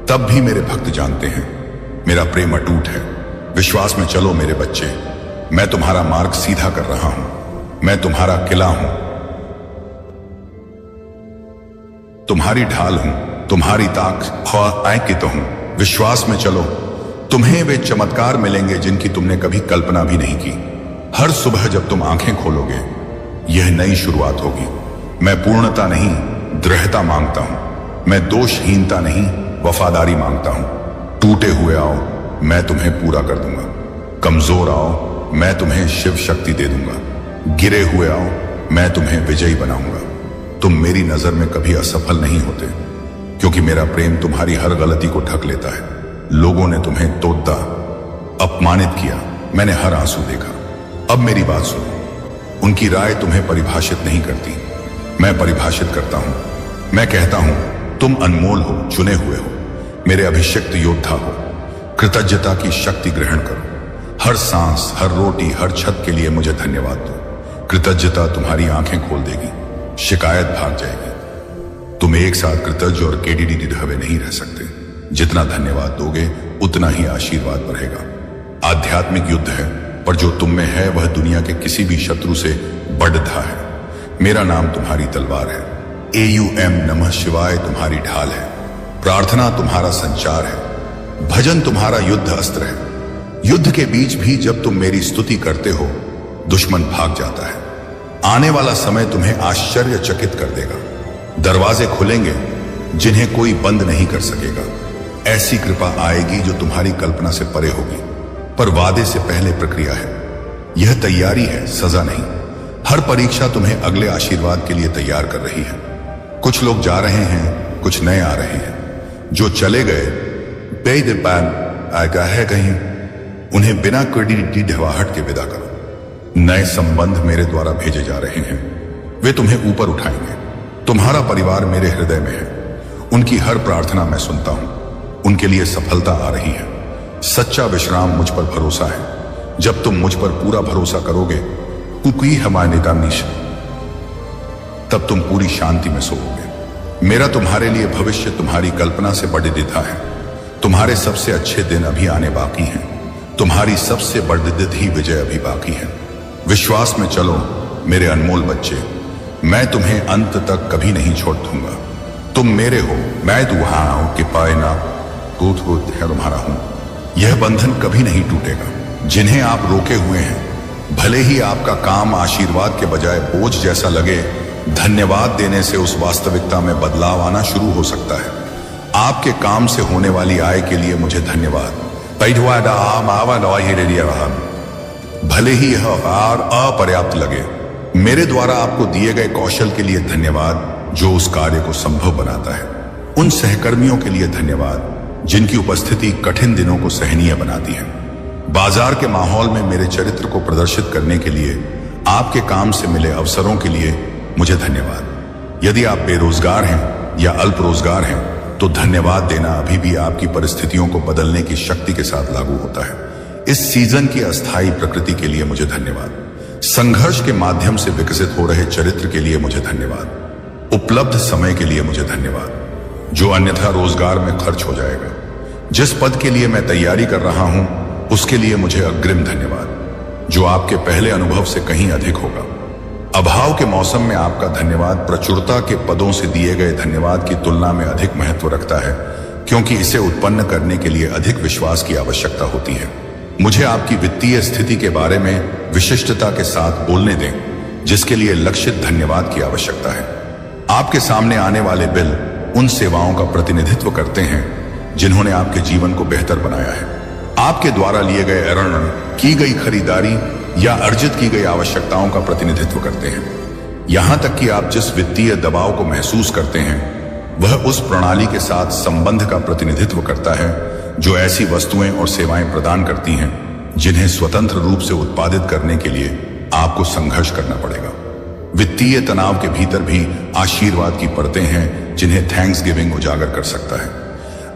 Speaker 1: तब भी मेरे भक्त जानते हैं मेरा प्रेम अटूट है। विश्वास में चलो मेरे बच्चे। मैं तुम्हारा मार्ग सीधा कर रहा हूं। मैं तुम्हारा किला हूं, तुम्हारी ढाल हूं, तुम्हारी ताकत हूं। विश्वास में चलो। तुम्हें वे चमत्कार मिलेंगे जिनकी तुमने कभी कल्पना भी नहीं की। हर सुबह जब तुम आंखें खोलोगे, यह नई शुरुआत होगी। मैं पूर्णता नहीं, दृढ़ता मांगता हूं। मैं दोषहीनता नहीं, वफादारी मांगता हूं। टूटे हुए आओ, मैं तुम्हें पूरा कर दूंगा। कमजोर आओ, मैं तुम्हें शिव शक्ति दे दूंगा। गिरे हुए आओ, मैं तुम्हें विजयी बनाऊंगा। तुम मेरी नजर में कभी असफल नहीं होते, क्योंकि मेरा प्रेम तुम्हारी हर गलती को ढक लेता है। लोगों ने तुम्हें तोड़ा, अपमानित किया, मैंने हर आंसू देखा। अब मेरी बात सुनो। उनकी राय तुम्हें परिभाषित नहीं करती, मैं परिभाषित करता हूं। मैं कहता हूं, तुम अनमोल हो, चुने हुए हो, मेरे अभिषिक्त योद्धा हो। कृतज्ञता की शक्ति ग्रहण करो। हर सांस, हर रोटी, हर छत के लिए मुझे धन्यवाद दो। कृतज्ञता तुम्हारी आंखें खोल देगी, शिकायत भाग जाएगी। तुम एक साथ कृतज्ञ और केडीडी ढवे नहीं रह सकते। जितना धन्यवाद दोगे, उतना ही आशीर्वाद बढ़ेगा। आध्यात्मिक युद्ध है, पर जो तुम में है वह दुनिया के किसी भी शत्रु से बढ़ता है। मेरा नाम तुम्हारी तलवार है। AUM नमः शिवाय तुम्हारी ढाल है। प्रार्थना तुम्हारा संचार है। भजन तुम्हारा युद्ध अस्त्र है। युद्ध के बीच भी जब तुम मेरी स्तुति करते हो, दुश्मन भाग जाता है। आने वाला समय तुम्हें आश्चर्यचकित कर देगा। दरवाजे खुलेंगे जिन्हें कोई बंद नहीं कर सकेगा। ऐसी कृपा आएगी जो तुम्हारी कल्पना से परे होगी, पर वादे से पहले प्रक्रिया है। यह तैयारी है, सजा नहीं। हर परीक्षा तुम्हें अगले आशीर्वाद के लिए तैयार कर रही है। कुछ लोग जा रहे हैं, कुछ नए आ रहे हैं। जो चले गए बेदबान आएगा है कहीं, उन्हें बिना कोई ढवाहट के विदा करो। नए संबंध मेरे द्वारा भेजे जा रहे हैं, वे तुम्हें ऊपर उठाएंगे। तुम्हारा परिवार मेरे हृदय में है, उनकी हर प्रार्थना मैं सुनता हूं। उनके लिए सफलता आ रही है। सच्चा विश्राम मुझ पर भरोसा है। जब तुम मुझ पर पूरा भरोसा करोगे, कुकी हमारे निदानिश, तब तुम पूरी शांति में सोओगे। मेरा तुम्हारे लिए भविष्य तुम्हारी कल्पना से बड़ी दिथा है। तुम्हारे सबसे अच्छे दिन अभी आने बाकी हैं। तुम्हारी सबसे बड़ी विजय अभी बाकी है। विश्वास में चलो मेरे अनमोल बच्चे, मैं तुम्हें अंत तक कभी नहीं छोड़ दूंगा। तुम मेरे हो, मैं दुहा हूं कि पायना है तुम्हारा हूं। यह बंधन कभी नहीं टूटेगा। जिन्हें आप रोके हुए हैं, भले ही आपका काम आशीर्वाद के बजाय बोझ जैसा लगे, धन्यवाद देने से उस वास्तविकता में बदलाव आना शुरू हो सकता है। आपके काम से होने वाली आय के लिए मुझे धन्यवाद। भले ही यह अपर्याप्त लगे, मेरे द्वारा आपको दिए गए कौशल के लिए धन्यवाद जो उस कार्य को संभव बनाता है। उन सहकर्मियों के लिए धन्यवाद जिनकी उपस्थिति कठिन दिनों को सहनीय बनाती है। बाजार के माहौल में मेरे चरित्र को प्रदर्शित करने के लिए, आपके काम से मिले अवसरों के लिए मुझे धन्यवाद। यदि आप बेरोजगार हैं या अल्प रोजगार हैं, तो धन्यवाद देना अभी भी आपकी परिस्थितियों को बदलने की शक्ति के साथ लागू होता है। इस सीजन की अस्थायी प्रकृति के लिए मुझे धन्यवाद। संघर्ष के माध्यम से विकसित हो रहे चरित्र के लिए मुझे धन्यवाद। उपलब्ध समय के लिए मुझे धन्यवाद, जो अन्यथा रोजगार में खर्च हो जाएगा। जिस पद के लिए मैं तैयारी कर रहा हूं, उसके लिए मुझे अग्रिम धन्यवाद, जो आपके पहले अनुभव से कहीं अधिक होगा। अभाव के मौसम में आपका धन्यवाद प्रचुरता के पदों से दिए गए धन्यवाद की तुलना में अधिक महत्व रखता है, क्योंकि इसे उत्पन्न करने के लिए अधिक विश्वास की आवश्यकता होती है। मुझे आपकी वित्तीय स्थिति के बारे में विशिष्टता के साथ बोलने दें, जिसके लिए लक्षित धन्यवाद की आवश्यकता है। आपके सामने आने वाले बिल उन सेवाओं का प्रतिनिधित्व करते हैं जिन्होंने आपके जीवन को बेहतर बनाया है। आपके द्वारा लिए गए ऋण, की गई खरीदारी या अर्जित की गई आवश्यकताओं का प्रतिनिधित्व करते हैं। यहां तक कि आप जिस वित्तीय दबाव को महसूस करते हैं, वह उस प्रणाली के साथ संबंध का प्रतिनिधित्व करता है जो ऐसी वस्तुएं और सेवाएं प्रदान करती हैं जिन्हें स्वतंत्र रूप से उत्पादित करने के लिए आपको संघर्ष करना पड़ेगा। वित्तीय तनाव के भीतर भी आशीर्वाद की परतें हैं जिन्हें थैंक्सगिविंग उजागर कर सकता है।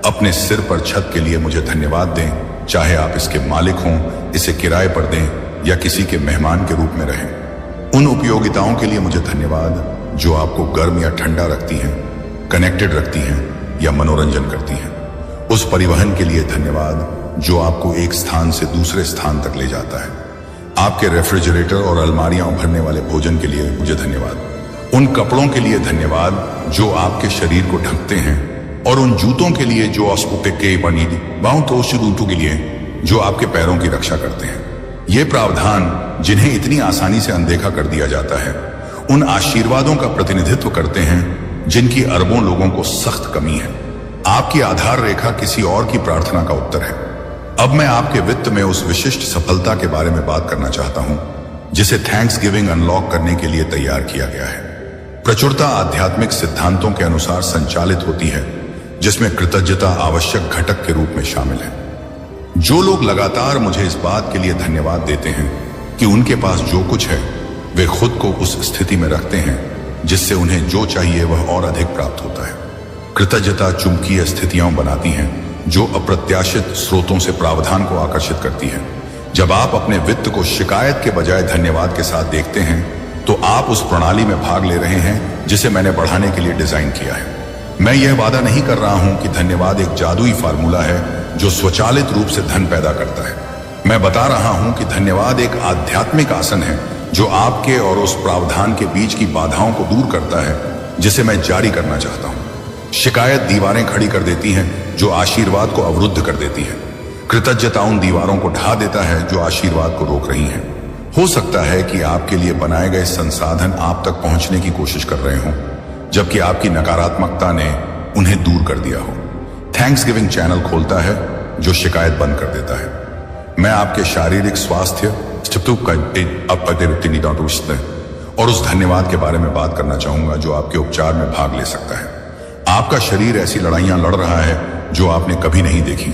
Speaker 1: अपने सिर पर छत के लिए मुझे धन्यवाद दें, चाहे आप इसके मालिक हों, इसे किराए पर दें या किसी के मेहमान के रूप में रहें। उन उपयोगिताओं के लिए मुझे धन्यवाद जो आपको गर्म या ठंडा रखती हैं, कनेक्टेड रखती हैं या मनोरंजन करती हैं। उस परिवहन के लिए धन्यवाद जो आपको एक स्थान से दूसरे स्थान तक ले जाता है। आपके रेफ्रिजरेटर और अलमारियां भरने वाले भोजन के लिए मुझे धन्यवाद। उन कपड़ों के लिए धन्यवाद जो आपके शरीर को ढकते हैं, और उन जूतों के लिए जो के लिए जो आपके पैरों की रक्षा करते हैं। ये प्रावधान जिन्हें इतनी आसानी से अनदेखा कर दिया जाता है, उन आशीर्वादों का प्रतिनिधित्व करते हैं जिनकी अरबों लोगों को सख्त कमी है। आपकी आधार रेखा किसी और की प्रार्थना का उत्तर है। अब मैं आपके वित्त में उस विशिष्ट सफलता के बारे में बात करना चाहता हूं जिसे थैंक्सगिविंग अनलॉक करने के लिए तैयार किया गया है। प्रचुरता आध्यात्मिक सिद्धांतों के अनुसार संचालित होती है, जिसमें कृतज्ञता आवश्यक घटक के रूप में शामिल है। जो लोग लगातार मुझे इस बात के लिए धन्यवाद देते हैं कि उनके पास जो कुछ है, वे खुद को उस स्थिति में रखते हैं जिससे उन्हें जो चाहिए वह और अधिक प्राप्त होता है। कृतज्ञता चुंबकीय स्थितियां बनाती हैं जो अप्रत्याशित स्रोतों से प्रावधान को आकर्षित करती है। जब आप अपने वित्त को शिकायत के बजाय धन्यवाद के साथ देखते हैं, तो आप उस प्रणाली में भाग ले रहे हैं जिसे मैंने बढ़ाने के लिए डिजाइन किया है। मैं यह वादा नहीं कर रहा हूं कि धन्यवाद एक जादुई फार्मूला है जो स्वचालित रूप से धन पैदा करता है। मैं बता रहा हूं कि धन्यवाद एक आध्यात्मिक आसन है जो आपके और उस प्रावधान के बीच की बाधाओं को दूर करता है जिसे मैं जारी करना चाहता हूं। शिकायत दीवारें खड़ी कर देती हैं जो आशीर्वाद को अवरुद्ध कर देती है। कृतज्ञता उन दीवारों को ढा देता है जो आशीर्वाद को रोक रही हैं। हो सकता है कि आपके लिए बनाए गए संसाधन आप तक पहुंचने की कोशिश कर रहे हों, जबकि आपकी नकारात्मकता ने उन्हें दूर कर दिया हो। थैंक्सगिविंग चैनल खोलता है जो शिकायत बंद कर देता है। मैं आपके शारीरिक स्वास्थ्य और उस धन्यवाद के बारे में बात करना चाहूंगा जो आपके उपचार में भाग ले सकता है। आपका शरीर ऐसी लड़ाइयां लड़ रहा है जो आपने कभी नहीं देखी।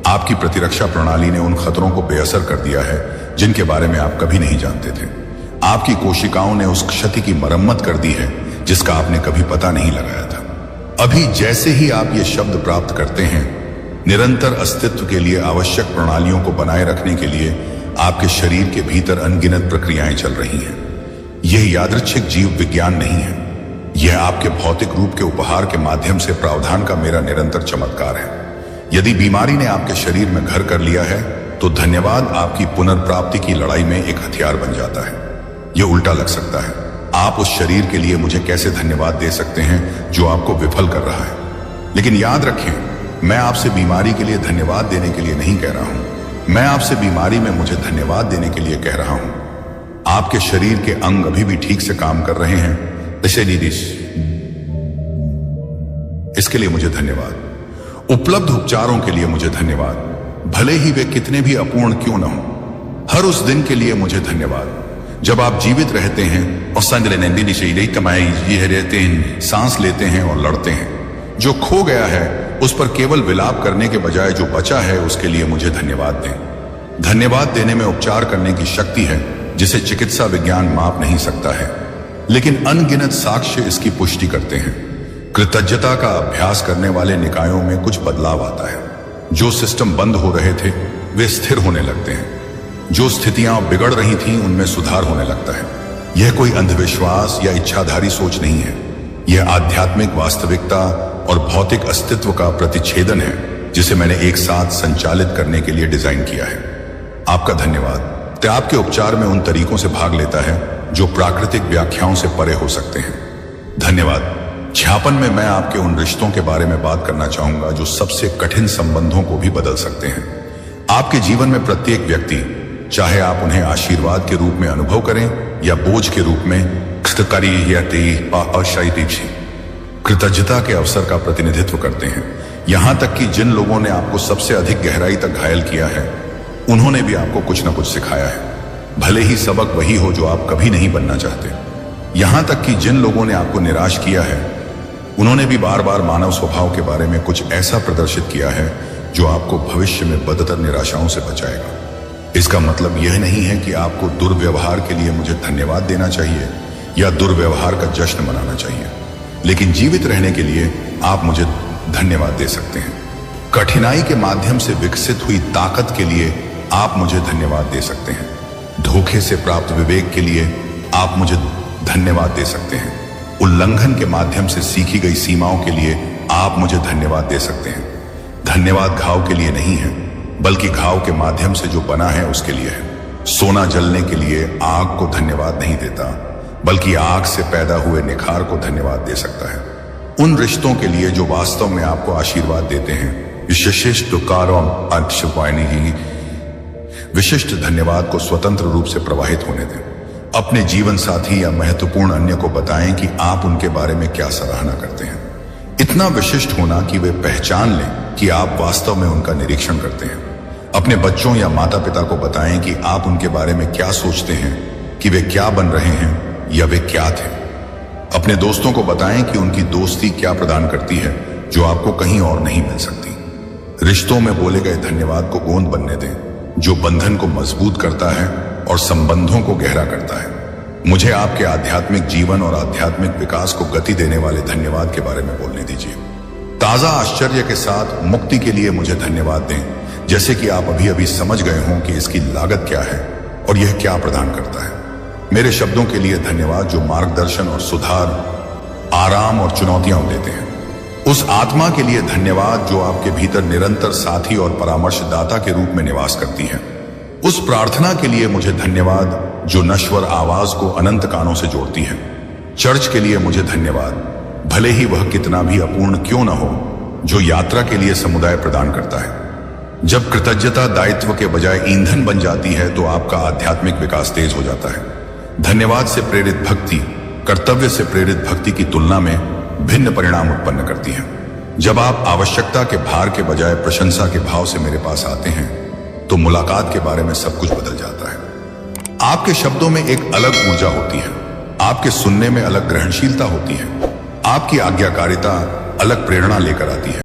Speaker 1: आपकी प्रतिरक्षा प्रणाली ने उन खतरों को बेअसर कर दिया है जिनके बारे में आप कभी नहीं जानते थे। आपकी कोशिकाओं ने उस क्षति की मरम्मत कर दी है जिसका आपने कभी पता नहीं लगाया था। अभी जैसे ही आप ये शब्द प्राप्त करते हैं, निरंतर अस्तित्व के लिए आवश्यक प्रणालियों को बनाए रखने के लिए आपके शरीर के भीतर अनगिनत प्रक्रियाएं चल रही हैं। यह यादृच्छिक जीव विज्ञान नहीं है, यह आपके भौतिक रूप के उपहार के माध्यम से प्रावधान का मेरा निरंतर चमत्कार है। यदि बीमारी ने आपके शरीर में घर कर लिया है तो धन्यवाद आपकी पुनर्प्राप्ति की लड़ाई में एक हथियार बन जाता है। यह उल्टा लग सकता है। आप उस शरीर के लिए मुझे कैसे धन्यवाद दे सकते हैं जो आपको विफल कर रहा है। लेकिन याद रखें, मैं आपसे बीमारी के लिए धन्यवाद देने के लिए नहीं कह रहा हूं। मैं आपसे बीमारी में मुझे धन्यवाद देने के लिए कह रहा हूं। आपके शरीर के अंग अभी भी ठीक से काम कर रहे हैं, इसके लिए मुझे धन्यवाद। उपलब्ध उपचारों के लिए मुझे धन्यवाद, भले ही वे कितने भी अपूर्ण क्यों न हो। हर उस दिन के लिए मुझे धन्यवाद जब आप जीवित रहते हैं और रहते हैं, सांस लेते हैं और लड़ते हैं। जो खो गया है उस पर केवल विलाप करने के बजाय जो बचा है उसके लिए मुझे धन्यवाद दें। धन्यवाद देने में उपचार करने की शक्ति है जिसे चिकित्सा विज्ञान माप नहीं सकता है, लेकिन अनगिनत साक्ष्य इसकी पुष्टि करते हैं। कृतज्ञता का अभ्यास करने वाले निकायों में कुछ बदलाव आता है। जो सिस्टम बंद हो रहे थे वे स्थिर होने लगते हैं। जो स्थितियां बिगड़ रही थीं उनमें सुधार होने लगता है। यह कोई अंधविश्वास या इच्छाधारी सोच नहीं है, यह आध्यात्मिक वास्तविकता और भौतिक अस्तित्व का प्रतिच्छेदन है जिसे मैंने एक साथ संचालित करने के लिए डिजाइन किया है। आपका धन्यवाद आपके उपचार में उन तरीकों से भाग लेता है जो प्राकृतिक व्याख्याओं से परे हो सकते हैं। धन्यवाद। छापन में मैं आपके उन रिश्तों के बारे में बात करना चाहूंगा जो सबसे कठिन संबंधों को भी बदल सकते हैं। आपके जीवन में प्रत्येक व्यक्ति, चाहे आप उन्हें आशीर्वाद के रूप में अनुभव करें या बोझ के रूप में, कृतज्ञता के अवसर का प्रतिनिधित्व करते हैं। यहां तक कि जिन लोगों ने आपको सबसे अधिक गहराई तक घायल किया है उन्होंने भी आपको कुछ न कुछ सिखाया है, भले ही सबक वही हो जो आप कभी नहीं बनना चाहते। यहां तक कि जिन लोगों ने आपको निराश किया है उन्होंने भी बार बार मानव स्वभाव के बारे में कुछ ऐसा प्रदर्शित किया है जो आपको भविष्य में बदतर निराशाओं से बचाएगा। इसका मतलब यह नहीं है कि आपको दुर्व्यवहार के लिए मुझे धन्यवाद देना चाहिए या दुर्व्यवहार का जश्न मनाना चाहिए, लेकिन जीवित रहने के लिए आप मुझे धन्यवाद दे सकते हैं। कठिनाई के माध्यम से विकसित हुई ताकत के लिए आप मुझे धन्यवाद दे सकते हैं। धोखे से प्राप्त विवेक के लिए आप मुझे धन्यवाद दे सकते हैं। उल्लंघन के माध्यम से सीखी गई सीमाओं के लिए आप मुझे धन्यवाद दे सकते हैं। धन्यवाद घाव के लिए नहीं है, बल्कि घाव के माध्यम से जो बना है उसके लिए है। सोना जलने के लिए आग को धन्यवाद नहीं देता, बल्कि आग से पैदा हुए निखार को धन्यवाद दे सकता है। उन रिश्तों के लिए जो वास्तव में आपको आशीर्वाद देते हैं, विशिष्ट धन्यवाद को स्वतंत्र रूप से प्रवाहित होने दें। अपने जीवन साथी या महत्वपूर्ण अन्य को बताएं कि आप उनके बारे में क्या सराहना करते हैं। इतना विशिष्ट होना कि वे पहचान लें कि आप वास्तव में उनका निरीक्षण करते हैं। अपने बच्चों या माता पिता को बताएं कि आप उनके बारे में क्या सोचते हैं, कि वे क्या बन रहे हैं या वे क्या थे। अपने दोस्तों को बताएं कि उनकी दोस्ती क्या प्रदान करती है जो आपको कहीं और नहीं मिल सकती। रिश्तों में बोले गए धन्यवाद को गोंद बनने दें जो बंधन को मजबूत करता है और संबंधों को गहरा करता है। मुझे आपके आध्यात्मिक जीवन और आध्यात्मिक विकास को गति देने वाले धन्यवाद के बारे में बोलने दीजिए। ताजा आश्चर्य के साथ मुक्ति के लिए मुझे धन्यवाद दें, जैसे कि आप अभी अभी समझ गए हों कि इसकी लागत क्या है और यह क्या प्रदान करता है। मेरे शब्दों के लिए धन्यवाद जो मार्गदर्शन और सुधार, आराम और चुनौतियां देते हैं। उस आत्मा के लिए धन्यवाद जो आपके भीतर निरंतर साथी और परामर्शदाता के रूप में निवास करती है। उस प्रार्थना के लिए मुझे धन्यवाद जो नश्वर आवाज को अनंत कानों से जोड़ती है। चर्च के लिए मुझे धन्यवाद, भले ही वह कितना भी अपूर्ण क्यों न हो, जो यात्रा के लिए समुदाय प्रदान करता है। जब कृतज्ञता दायित्व के बजाय ईंधन बन जाती है तो आपका आध्यात्मिक विकास तेज हो जाता है। धन्यवाद से प्रेरित भक्ति कर्तव्य से प्रेरित भक्ति की तुलना में भिन्न परिणाम उत्पन्न करती है। जब आप आवश्यकता के भार के बजाय प्रशंसा के भाव से मेरे पास आते हैं तो मुलाकात के बारे में सब कुछ बदल जाता है। आपके शब्दों में एक अलग ऊर्जा होती है, आपके सुनने में अलग ग्रहणशीलता होती है, आपकी आज्ञाकारिता अलग प्रेरणा लेकर आती है।